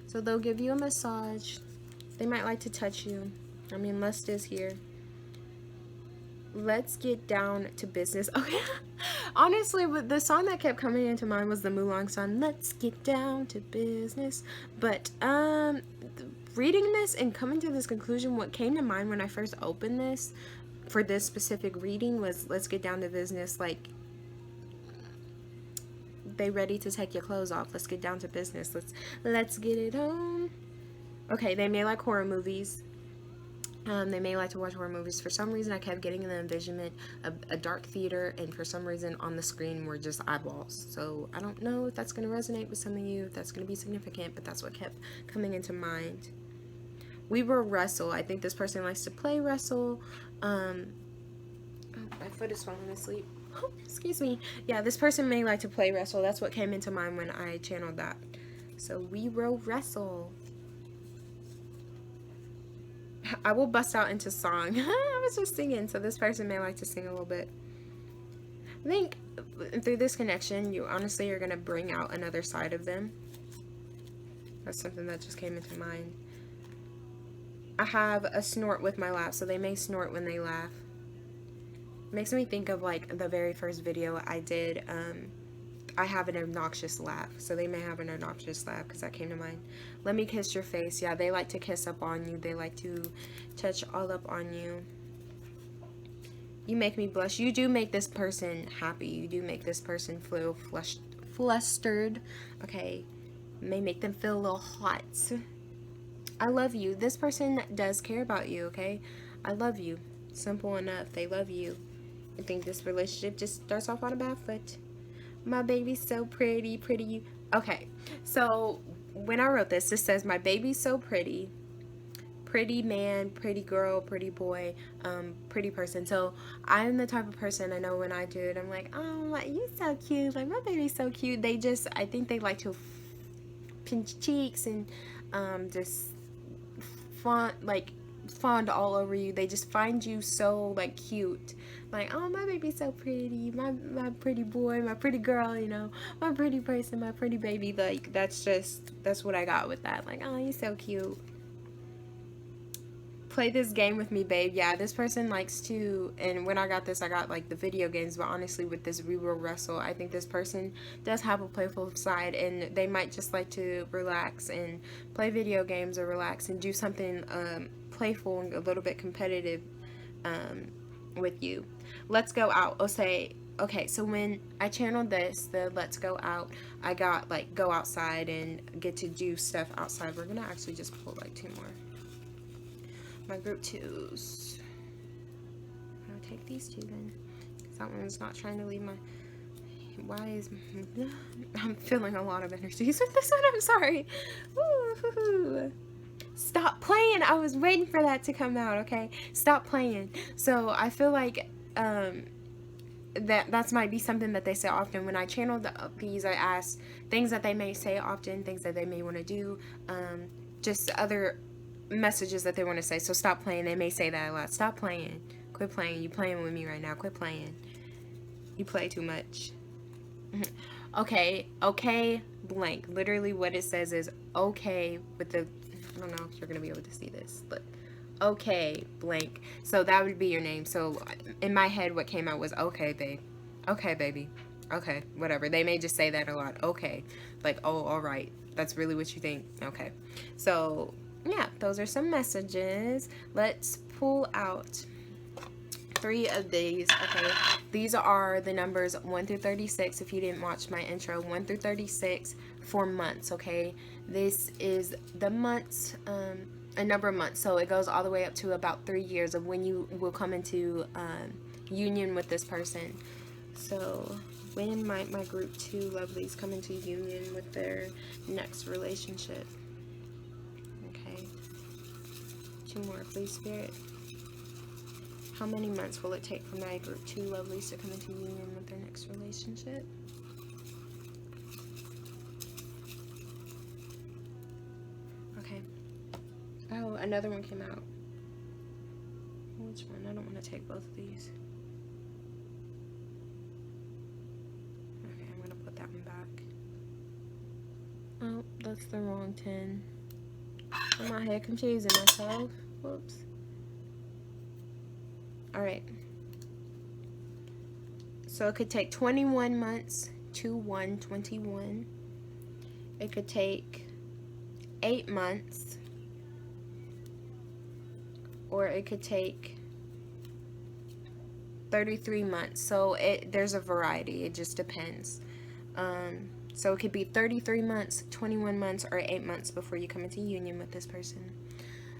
So they'll give you a massage. They might like to touch you. I mean, lust is here. Let's get down to business. Okay. Honestly, the song that kept coming into mind was the Mulan song, Let's Get Down to Business. But reading this and coming to this conclusion, what came to mind when I first opened this for this specific reading was, let's get down to business. Like, they ready to take your clothes off. Let's get down to business. Let's get it on. Okay, they may like horror movies. They may like to watch horror movies. For some reason, I kept getting the envisionment of a dark theater, and for some reason on the screen were just eyeballs. So I don't know if that's going to resonate with some of you, if that's going to be significant, but that's what kept coming into mind. We will wrestle. I think this person likes to play wrestle. Oh, my foot is falling asleep. Oh, excuse me. Yeah, this person may like to play wrestle. That's what came into mind when I channeled that. So we will wrestle. I will bust out into song. I was just singing, so this person may like to sing a little bit. I think through this connection, you honestly are going to bring out another side of them. That's something that just came into mind. I have a snort with my laugh, so they may snort when they laugh. Makes me think of like the very first video I did. I have an obnoxious laugh, so they may have an obnoxious laugh because that came to mind. Let me kiss your face. Yeah, they like to kiss up on you. They like to touch all up on you. You make me blush. You do make this person happy. You do make this person feel flustered. Okay, may make them feel a little hot. I love you. This person does care about you, okay? I love you. Simple enough. They love you. I think this relationship just starts off on a bad foot. My baby's so pretty, pretty. Okay, so when I wrote this, it says, my baby's so pretty. Pretty man, pretty girl, pretty boy, pretty person. So I'm the type of person, I know when I do it, I'm like, oh, you're so cute. Like, my baby's so cute. They just, I think they like to pinch cheeks and just fawn all over you. They just find you so like cute, like, oh, my baby's so pretty, my pretty boy, my pretty girl, you know, my pretty person, my pretty baby. Like, that's what I got with that. Like, oh, you're so cute. Play this game with me, babe. Yeah, this person likes to, and when I got this, I got like the video games, but honestly with this we will wrestle, I think this person does have a playful side, and they might just like to relax and play video games or relax and do something playful and a little bit competitive. with you. Let's go out. I'll say, okay, so when I channeled this, the let's go out, I got like go outside and get to do stuff outside. We're gonna actually just pull like 2 more. My group 2s. I'll take these 2 then. Because that one's not trying to leave my... Why is... I'm feeling a lot of energies with this one. I'm sorry. Woo-hoo-hoo. Stop playing. I was waiting for that to come out, okay? Stop playing. So I feel like that might be something that they say often. When I channel these, I ask things that they may say often, things that they may want to do, just other messages that they want to say. So stop playing. They may say that a lot. Stop playing. Quit playing. You playing with me right now. Quit playing. You play too much. Okay. Okay. Blank. Literally what it says is okay with the... I don't know if you're going to be able to see this, but okay, blank. So that would be your name. So in my head, what came out was okay, babe. Okay, baby. Okay, whatever. They may just say that a lot. Okay. Like, oh, all right. That's really what you think. Okay. So, yeah, those are some messages. Let's pull out 3 of these. Okay. These are the numbers 1 through 36. If you didn't watch my intro, 1 through 36 for months. Okay. This is the months, a number of months, so it goes all the way up to about 3 years of when you will come into union with this person. So when my group 2 lovelies come into union with their next relationship. Okay, 2 more, please, Spirit. How many months will it take for my group 2 lovelies to come into union with their next relationship? Okay. Oh, another one came out. Which one? I don't want to take both of these. Okay, I'm going to put that one back. Oh, that's the wrong 10. I'm out here confusing myself. Whoops. Alright. So it could take 21 months to 121. It could take 8 months. Or it could take 33 months. So there's a variety. It just depends. So it could be 33 months, 21 months, or 8 months before you come into union with this person.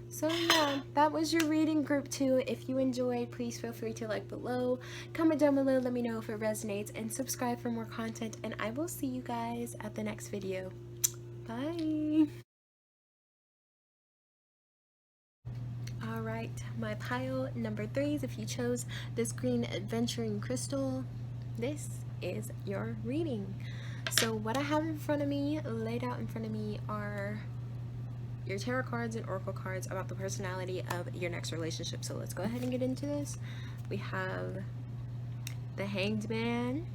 So yeah, that was your reading, group 2. If you enjoyed, please feel free to like below, comment down below, let me know if it resonates, and subscribe for more content. And I will see you guys at the next video. Bye. Alright, my pile number 3s, if you chose this green adventuring crystal, this is your reading. So what I have in front of me, laid out in front of me, are your tarot cards and oracle cards about the personality of your next relationship. So let's go ahead and get into this. We have the Hanged Man,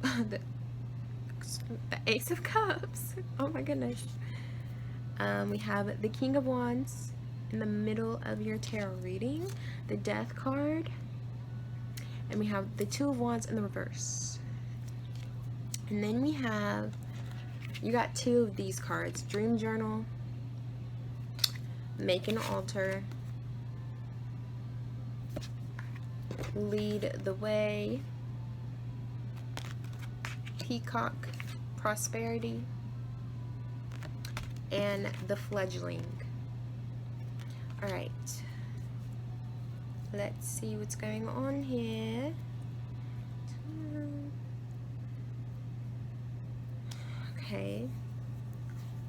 the Ace of Cups, oh my goodness. We have the King of Wands in the middle of your tarot reading, the Death card, and we have the Two of Wands in the reverse. And then we have, you got 2 of these cards, Dream Journal, Make an Altar, Lead the Way, Peacock, Prosperity, and the Fledgling. Alright, let's see what's going on here. Okay,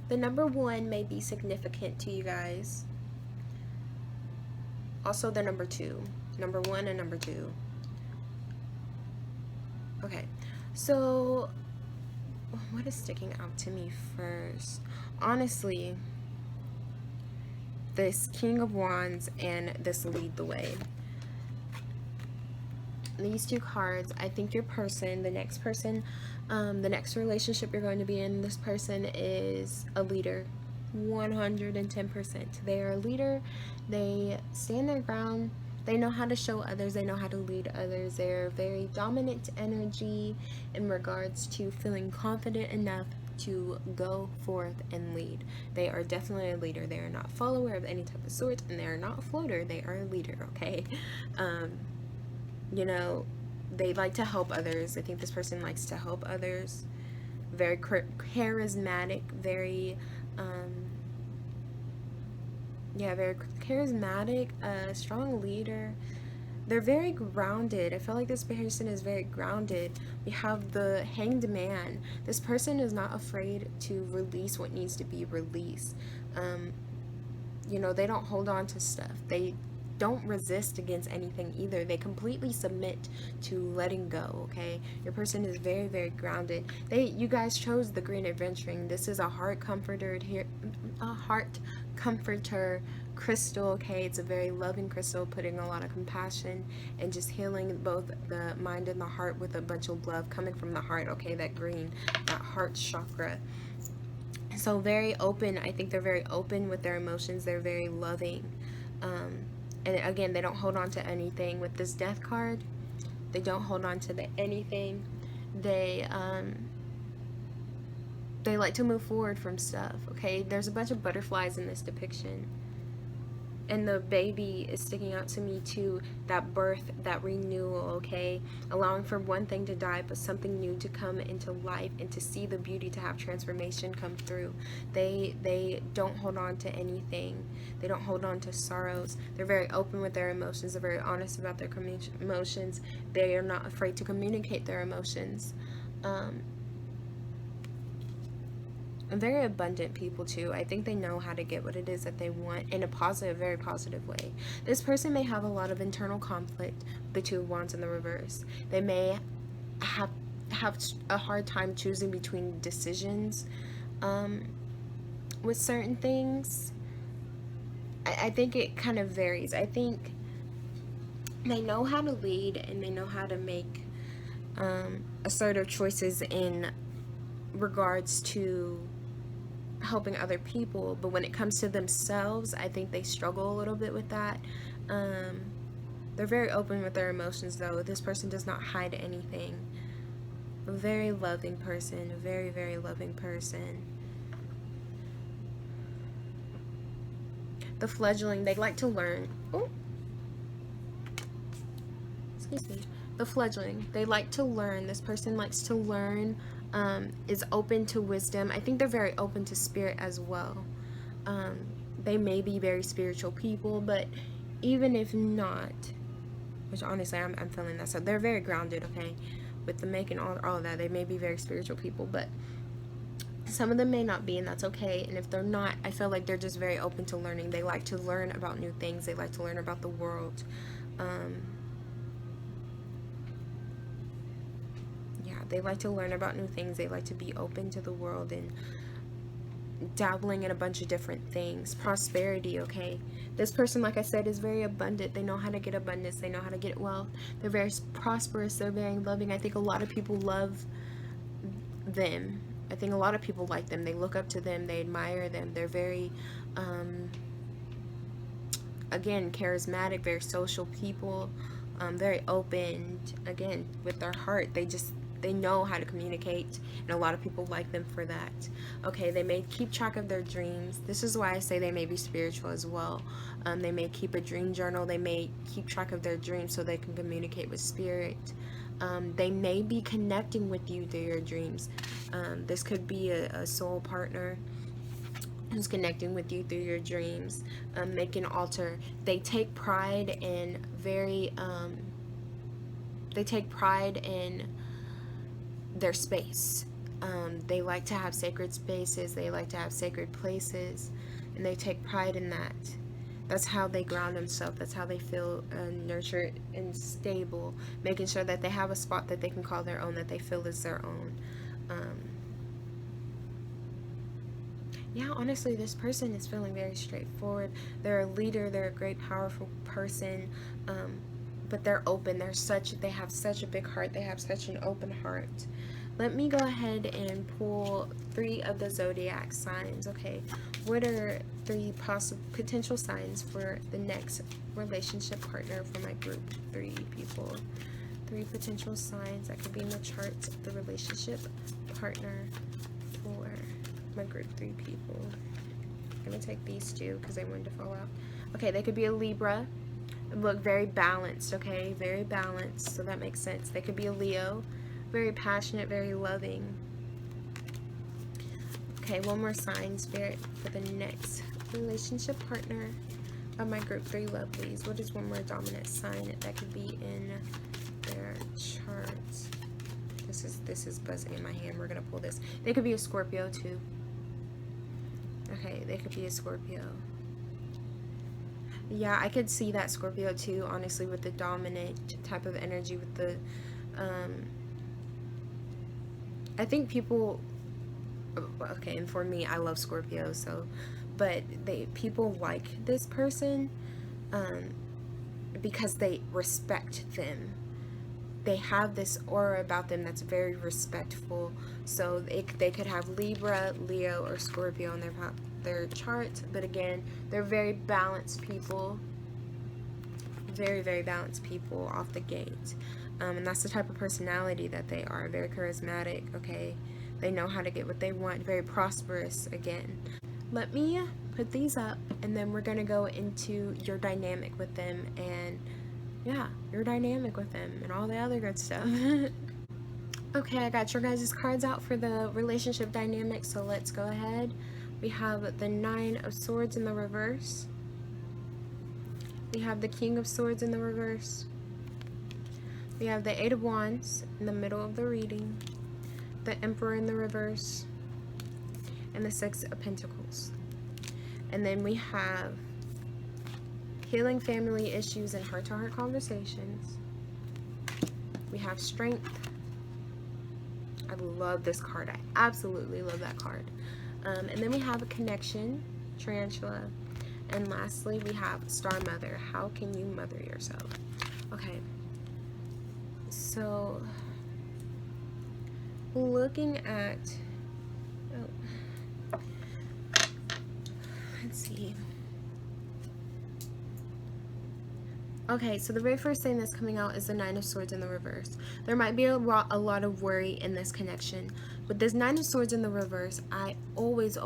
the number 1 may be significant to you guys. Also the number 2, number 1 and number 2. Okay, so what is sticking out to me first? Honestly, this King of Wands and this Lead the Way. These 2 cards, I think your person, the next person, the next relationship you're going to be in, this person is a leader, 110%. They are a leader. They stand their ground. They know how to show others. They know how to lead others. They're very dominant energy in regards to feeling confident enough to go forth and lead. They are definitely a leader. They are not a follower of any type of sort, and they are not a floater. They are a leader, okay? You know, they like to help others. I think this person likes to help others. Very charismatic, very, very charismatic, strong leader. They're very grounded. I feel like this person is very grounded. We have the Hanged Man. This person is not afraid to release what needs to be released. You know, they don't hold on to stuff. They don't resist against anything either. They completely submit to letting go, okay? Your person is very, very grounded. You guys chose the green adventuring. This is a heart comforter here, a heart comforter crystal, okay? It's a very loving crystal, putting a lot of compassion and just healing both the mind and the heart with a bunch of love coming from the heart, okay? That green, that heart chakra. So very open. I think they're very open with their emotions. They're very loving. And again, they don't hold on to anything. With this death card, they don't hold on to anything. They like to move forward from stuff, okay? There's a bunch of butterflies in this depiction. And the baby is sticking out to me too. That birth, that renewal, okay? Allowing for one thing to die, but something new to come into life, and to see the beauty, to have transformation come through. They don't hold on to anything. They don't hold on to sorrows. They're very open with their emotions. They're very honest about their emotions. They are not afraid to communicate their emotions. And very abundant people too. I think they know how to get what it is that they want in a positive, very positive way. This person may have a lot of internal conflict, the Two of Wands in the reverse. They may have a hard time choosing between decisions with certain things. I think it kind of varies. I think they know how to lead, and they know how to make assertive choices in regards to helping other people, but when it comes to themselves, I think they struggle a little bit with that. They're very open with their emotions though. This person does not hide anything. A very loving person, a very, very loving person. The fledgling, they like to learn. Oh, excuse me. The fledgling, they like to learn. This person likes to learn. Is open to wisdom. I think they're very open to spirit as well. They may be very spiritual people, but even if not, which honestly I'm feeling that, so they're very grounded, okay, with the making all of that. They may be very spiritual people, but some of them may not be, and that's okay. And if they're not, I feel like they're just very open to learning. They like to learn about new things. They like to learn about the world. They like to learn about new things. They like to be open to the world and dabbling in a bunch of different things. Prosperity, okay? This person, like I said, is very abundant. They know how to get abundance. They know how to get wealth. They're very prosperous. They're very loving. I think a lot of people love them. I think a lot of people like them. They look up to them. They admire them. They're very, again, charismatic, very social people, very open, again, with their heart. They know how to communicate, and a lot of people like them for that. Okay, they may keep track of their dreams. This is why I say they may be spiritual as well. They may keep a dream journal. They may keep track of their dreams so they can communicate with spirit. They may be connecting with you through your dreams. This could be a soul partner who's connecting with you through your dreams. They can alter. They take pride in their space. They like to have sacred spaces. They like to have sacred places, and they take pride in that. That's how they ground themselves. That's how they feel nurtured and stable, making sure that they have a spot that they can call their own, that they feel is their own. Yeah, honestly, this person is feeling very straightforward. They're a leader. They're a great, powerful person. But they're open. They have such a big heart. They have such an open heart. Let me go ahead and pull 3 of the zodiac signs. Okay, what are 3 potential signs for the next relationship partner for my group? 3 people. 3 potential signs that could be in the chart of the relationship partner for my group 3 people. I'm gonna take these two because they wanted to fall out. Okay, they could be a Libra. Look very balanced, okay? Very balanced, so that makes sense. They could be a Leo. Very passionate, very loving. Okay, one more sign, Spirit, for the next relationship partner of my group 3 lovelies. What is one more dominant sign that could be in their charts? This is buzzing in my hand. We're gonna pull this. They could be a Scorpio too. Okay, they could be a Scorpio. Yeah, I could see that Scorpio too, honestly, with the dominant type of energy, with the I think people, okay, and for me, I love Scorpio, so, but people like this person because they respect them. They have this aura about them that's very respectful. So they could have Libra, Leo, or Scorpio on their chart, but again, they're very balanced people. Very, very balanced people off the gate. And that's the type of personality that they are. Very charismatic, okay? They know how to get what they want. Very prosperous, again. Let me put these up, and then we're going to go into your dynamic with them, and yeah, your dynamic with them, and all the other good stuff. Okay, I got your guys' cards out for the relationship dynamic, so let's go ahead. We have the 9 of Swords in the reverse. We have the King of Swords in the reverse. We have the 8 of Wands in the middle of the reading. The Emperor in the reverse. And the 6 of Pentacles. And then we have healing family issues and heart-to-heart conversations. We have Strength. I love this card. I absolutely love that card. And then we have a Connection, Tarantula. And lastly, we have Star Mother. How can you mother yourself? Okay. So, looking at, let's see. Okay, so the very first thing that's coming out is the 9 of Swords in the reverse. There might be a lot of worry in this connection. With this 9 of Swords in the reverse, I always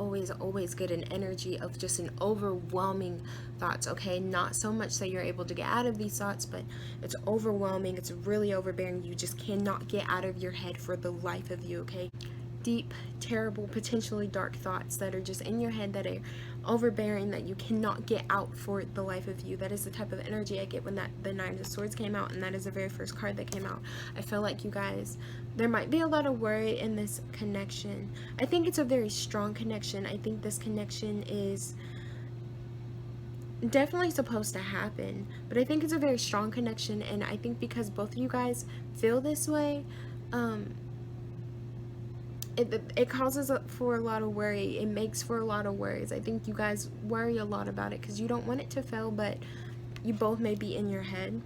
get an energy of just an overwhelming thoughts, okay? Not so much that you're able to get out of these thoughts, but it's overwhelming. It's really overbearing. You just cannot get out of your head for the life of you, okay? Deep, terrible, potentially dark thoughts that are just in your head that are overbearing, that you cannot get out for the life of you. That is the type of energy I get when the 9 of Swords came out, and that is the very first card that came out. I feel like you guys, there might be a lot of worry in this connection. I think it's a very strong connection. I think this connection is definitely supposed to happen, but I think it's a very strong connection, and I think because both of you guys feel this way, it causes for a lot of worry. It makes for a lot of worries. I think you guys worry a lot about it because you don't want it to fail, but you both may be in your head.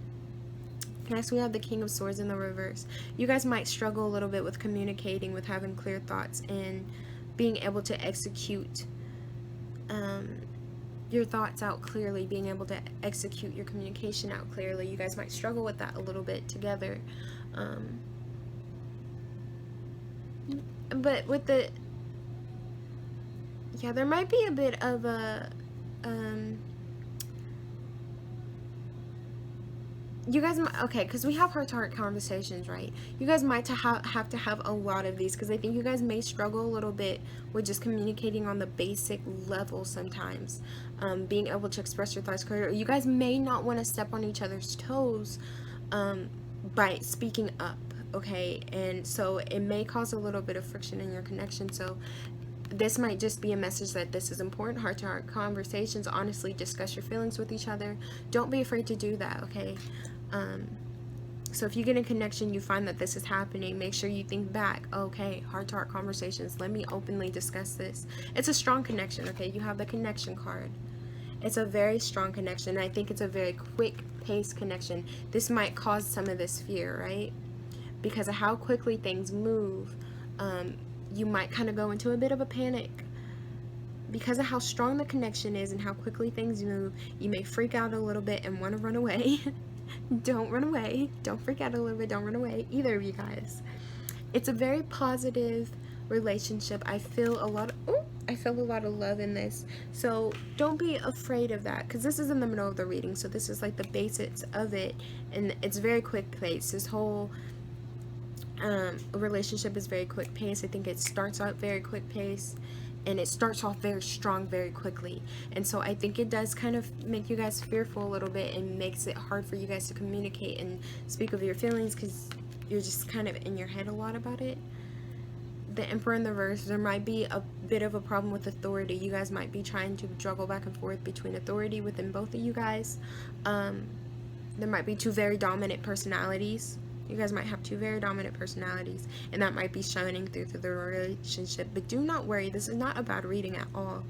Next, we have the King of Swords in the reverse. You guys might struggle a little bit with communicating, with having clear thoughts, and being able to execute your thoughts out clearly, being able to execute your communication out clearly. You guys might struggle with that a little bit together. But with the, yeah, there might be a bit of a, you guys might, okay, because we have heart-to-heart conversations, right? You guys might have to have a lot of these, because I think you guys may struggle a little bit with just communicating on the basic level sometimes, being able to express your thoughts clearly. You guys may not want to step on each other's toes by speaking up. Okay, and so it may cause a little bit of friction in your connection. So this might just be a message that this is important. Heart-to-heart conversations, honestly discuss your feelings with each other. Don't be afraid to do that, okay? So if you get in connection, you find that this is happening, make sure you think back, okay, heart-to-heart conversations, let me openly discuss this. It's a strong connection, okay? You have the connection card. It's a very strong connection. I think it's a very quick-paced connection. This might cause some of this fear, right? Because of how quickly things move, you might kind of go into a bit of a panic. Because of how strong the connection is and how quickly things move, you may freak out a little bit and want to run away. Don't run away. Don't freak out a little bit. Don't run away. Either of you guys. It's a very positive, relationship. I feel a lot of love in this. So don't be afraid of that, because this is in the middle of the reading, so this is like the basics of it, and it's very quick pace. This whole relationship is very quick pace. I think it starts out very quick pace, and it starts off very strong very quickly, and so I think it does kind of make you guys fearful a little bit, and makes it hard for you guys to communicate and speak of your feelings, because you're just kind of in your head a lot about it. The Emperor in the reverse, there might be a bit of a problem with authority. You guys might be trying to juggle back and forth between authority within both of you guys. There might be two very dominant personalities. You guys might have two very dominant personalities, and that might be shining through the relationship. But do not worry, this is not a bad reading at all.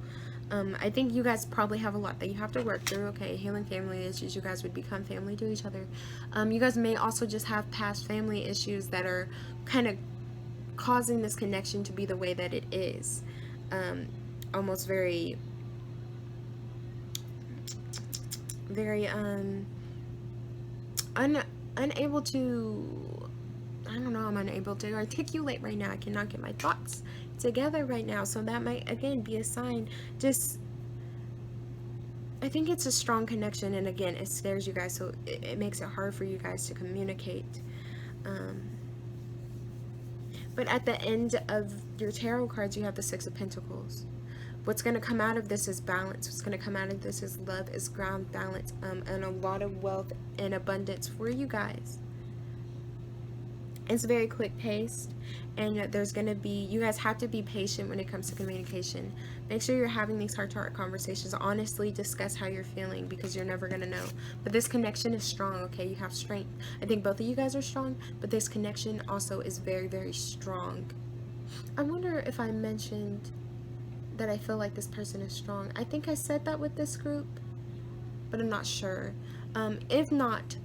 I think you guys probably have a lot that you have to work through. Okay, healing family issues, you guys would become family to each other. You guys may also just have past family issues that are kind of causing this connection to be the way that it is. Almost very unable to, I don't know, I'm unable to articulate right now. I cannot get my thoughts together right now, so that might again be a sign. Just, I think it's a strong connection, and again, it scares you guys, so it makes it hard for you guys to communicate. But at the end of your tarot cards, you have the Six of Pentacles. What's going to come out of this is balance. What's going to come out of this is love, is ground, balance, and a lot of wealth and abundance for you guys. It's very quick paced, and there's going to be, you guys have to be patient when it comes to communication. Make sure you're having these heart-to-heart conversations. Honestly discuss how you're feeling, because you're never going to know. But this connection is strong, okay? You have strength. I think both of you guys are strong, but this connection also is very, very strong. I wonder if I mentioned that I feel like this person is strong. I think I said that with this group, but I'm not sure. If not,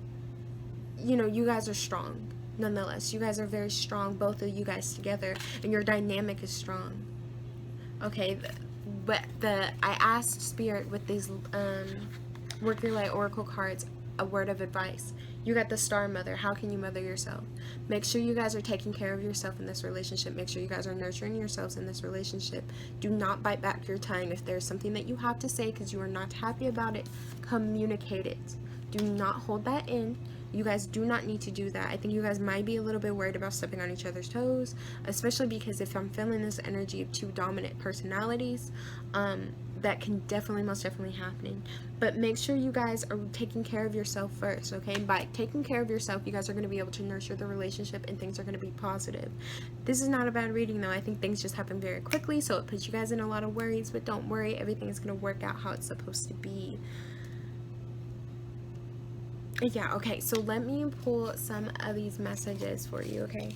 you know, you guys are strong. Nonetheless, you guys are very strong, both of you guys together, and your dynamic is strong. Okay, but I asked Spirit with these Work Your Light Oracle cards a word of advice. You got the Star Mother. How can you mother yourself? Make sure you guys are taking care of yourself in this relationship. Make sure you guys are nurturing yourselves in this relationship. Do not bite back your tongue. If there's something that you have to say because you are not happy about it, communicate it. Do not hold that in. You guys do not need to do that. I think you guys might be a little bit worried about stepping on each other's toes, especially because if I'm feeling this energy of two dominant personalities, that can definitely, most definitely happening. But make sure you guys are taking care of yourself first, okay? By taking care of yourself, you guys are going to be able to nurture the relationship, and things are going to be positive. This is not a bad reading, though. I think things just happen very quickly, so it puts you guys in a lot of worries, but don't worry. Everything is going to work out how it's supposed to be. Yeah, okay, so let me pull some of these messages for you, okay?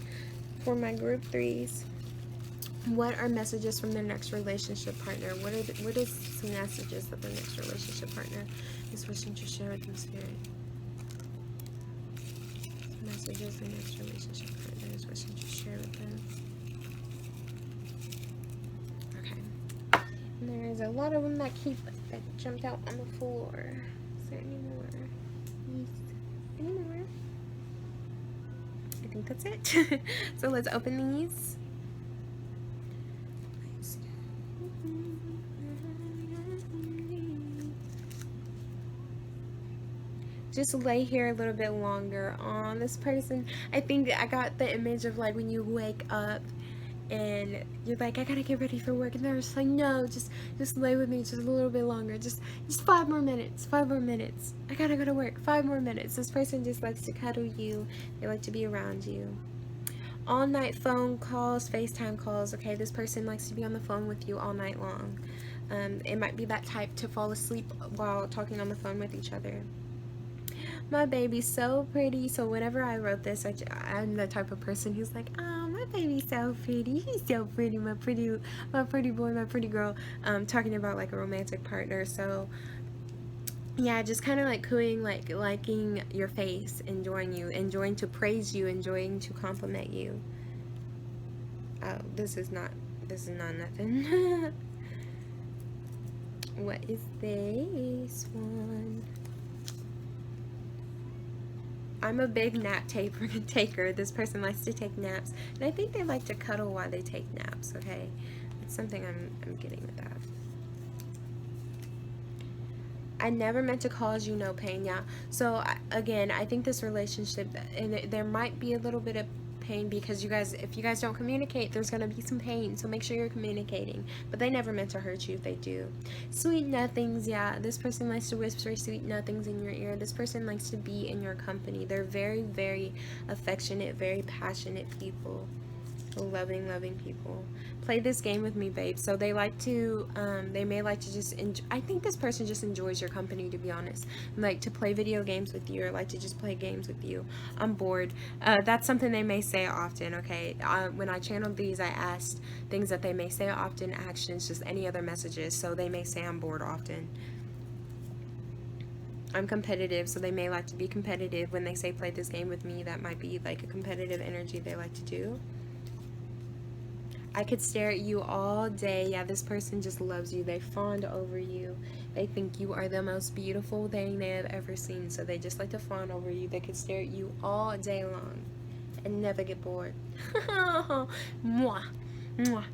For my group threes, what are messages from their next relationship partner? What is some messages that their next relationship partner is wishing to share with them, Spirit? Some messages their next relationship partner is wishing to share with them. Okay. And there's a lot of them that jumped out on the floor. Is there any more? Anymore. I think that's it. So let's open these. Just lay here a little bit longer on this person. I think I got the image of like when you wake up and you're like, I gotta get ready for work, and they're just like, no, just lay with me just a little bit longer, just 5 more minutes, I gotta go to work, 5 more minutes. This person just likes to cuddle you. They like to be around you. All night phone calls, FaceTime calls. Okay, this person likes to be on the phone with you all night long. It might be that type to fall asleep while talking on the phone with each other. My baby's so pretty. So whenever I wrote this, I'm the type of person who's like, oh, my baby's so pretty. He's so pretty, my pretty boy, my pretty girl. Talking about like a romantic partner. So yeah, just kind of like cooing, like liking your face, enjoying you, enjoying to praise you, enjoying to compliment you. Oh, this is not nothing. What is this one? I'm a big nap taker. This person likes to take naps, and I think they like to cuddle while they take naps, okay? It's something I'm getting with that. I never meant to cause you no pain, yeah. So, again, I think this relationship, and there might be a little bit of pain because if you guys don't communicate, there's going to be some pain. So make sure you're communicating. But they never meant to hurt you if they do. Sweet nothings, yeah. This person likes to whisper sweet nothings in your ear. This person likes to be in your company. They're very, very affectionate, very passionate people. Loving people. Play this game with me, babe. So they like to they may like to just I think this person just enjoys your company, to be honest. Like to play video games with you, or like to just play games with you. I'm bored. That's something they may say often, okay? When I channeled these, I asked things that they may say often, actions, just any other messages. So they may say I'm bored often. I'm competitive, so they may like to be competitive. When they say play this game with me, that might be like a competitive energy they like to do. I could stare at you all day. Yeah, this person just loves you. They fawn over you. They think you are the most beautiful thing they have ever seen. So they just like to fawn over you. They could stare at you all day long and never get bored. Mwah. Mwah.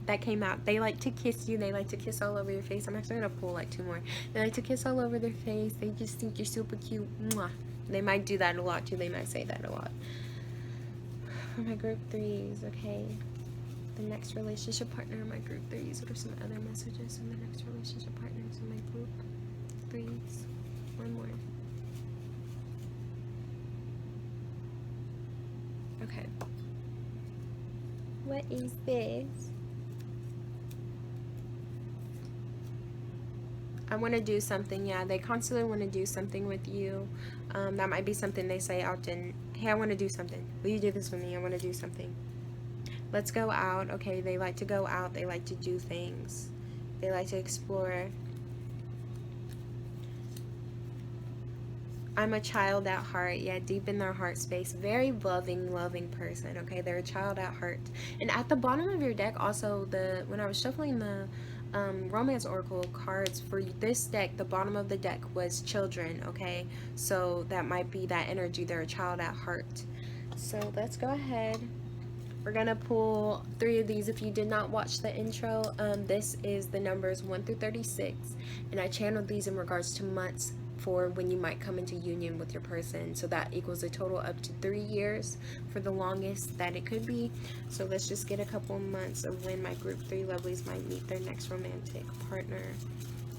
That came out. They like to kiss you. They like to kiss all over your face. I'm actually going to pull like 2 more. They like to kiss all over their face. They just think you're super cute. Mwah. They might do that a lot too. They might say that a lot. For my group 3s, okay? The next relationship partner in my group 3s. What are some other messages from the next relationship partners in my group 3s? One more. Okay. What is this? I want to do something. Yeah, they constantly want to do something with you. That might be something they say often. Hey, I want to do something. Will you do this with me? I want to do something. Let's go out. Okay, they like to go out. They like to do things. They like to explore. I'm a child at heart. Yeah, deep in their heart space. Very loving person. Okay, they're a child at heart. And at the bottom of your deck, also, when I was shuffling the romance oracle cards for this deck, the bottom of the deck was children. Okay, so that might be that energy. They're a child at heart. So let's go ahead. We're gonna pull 3 of these. If you did not watch the intro, this is the numbers 1 through 36, and I channeled these in regards to months for when you might come into union with your person. So that equals a total up to 3 years for the longest that it could be. So let's just get a couple months of when my group 3 lovelies might meet their next romantic partner,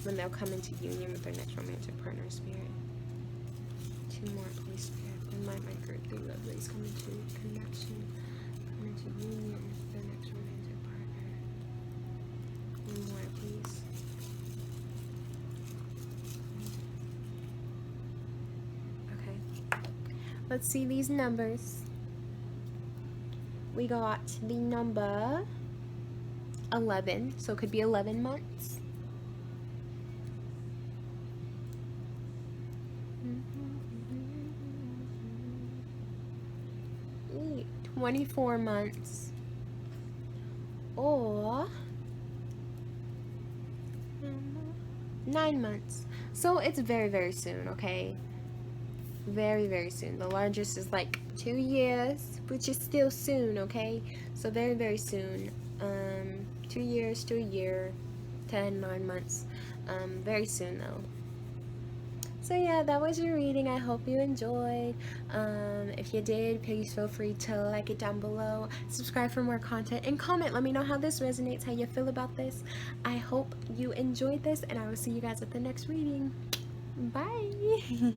when they'll come into union with their next romantic partner. Spirit, 2 more, please, Spirit. When might my group 3 lovelies come into connection, come into union with their next romantic partner? 1 more, please. Let's see these numbers. We got the number 11, so it could be 11 months. 24 months, or 9 months. So it's very, very soon, okay? Very, very soon. The largest is like 2 years, which is still soon, okay? So very, very soon. 2 years to a year, 10, 9 months. Very soon though. So yeah, that was your reading. I hope you enjoyed. If you did, please feel free to like it down below, subscribe for more content, and comment. Let me know how this resonates, how you feel about this. I hope you enjoyed this, and I will see you guys at the next reading. Bye.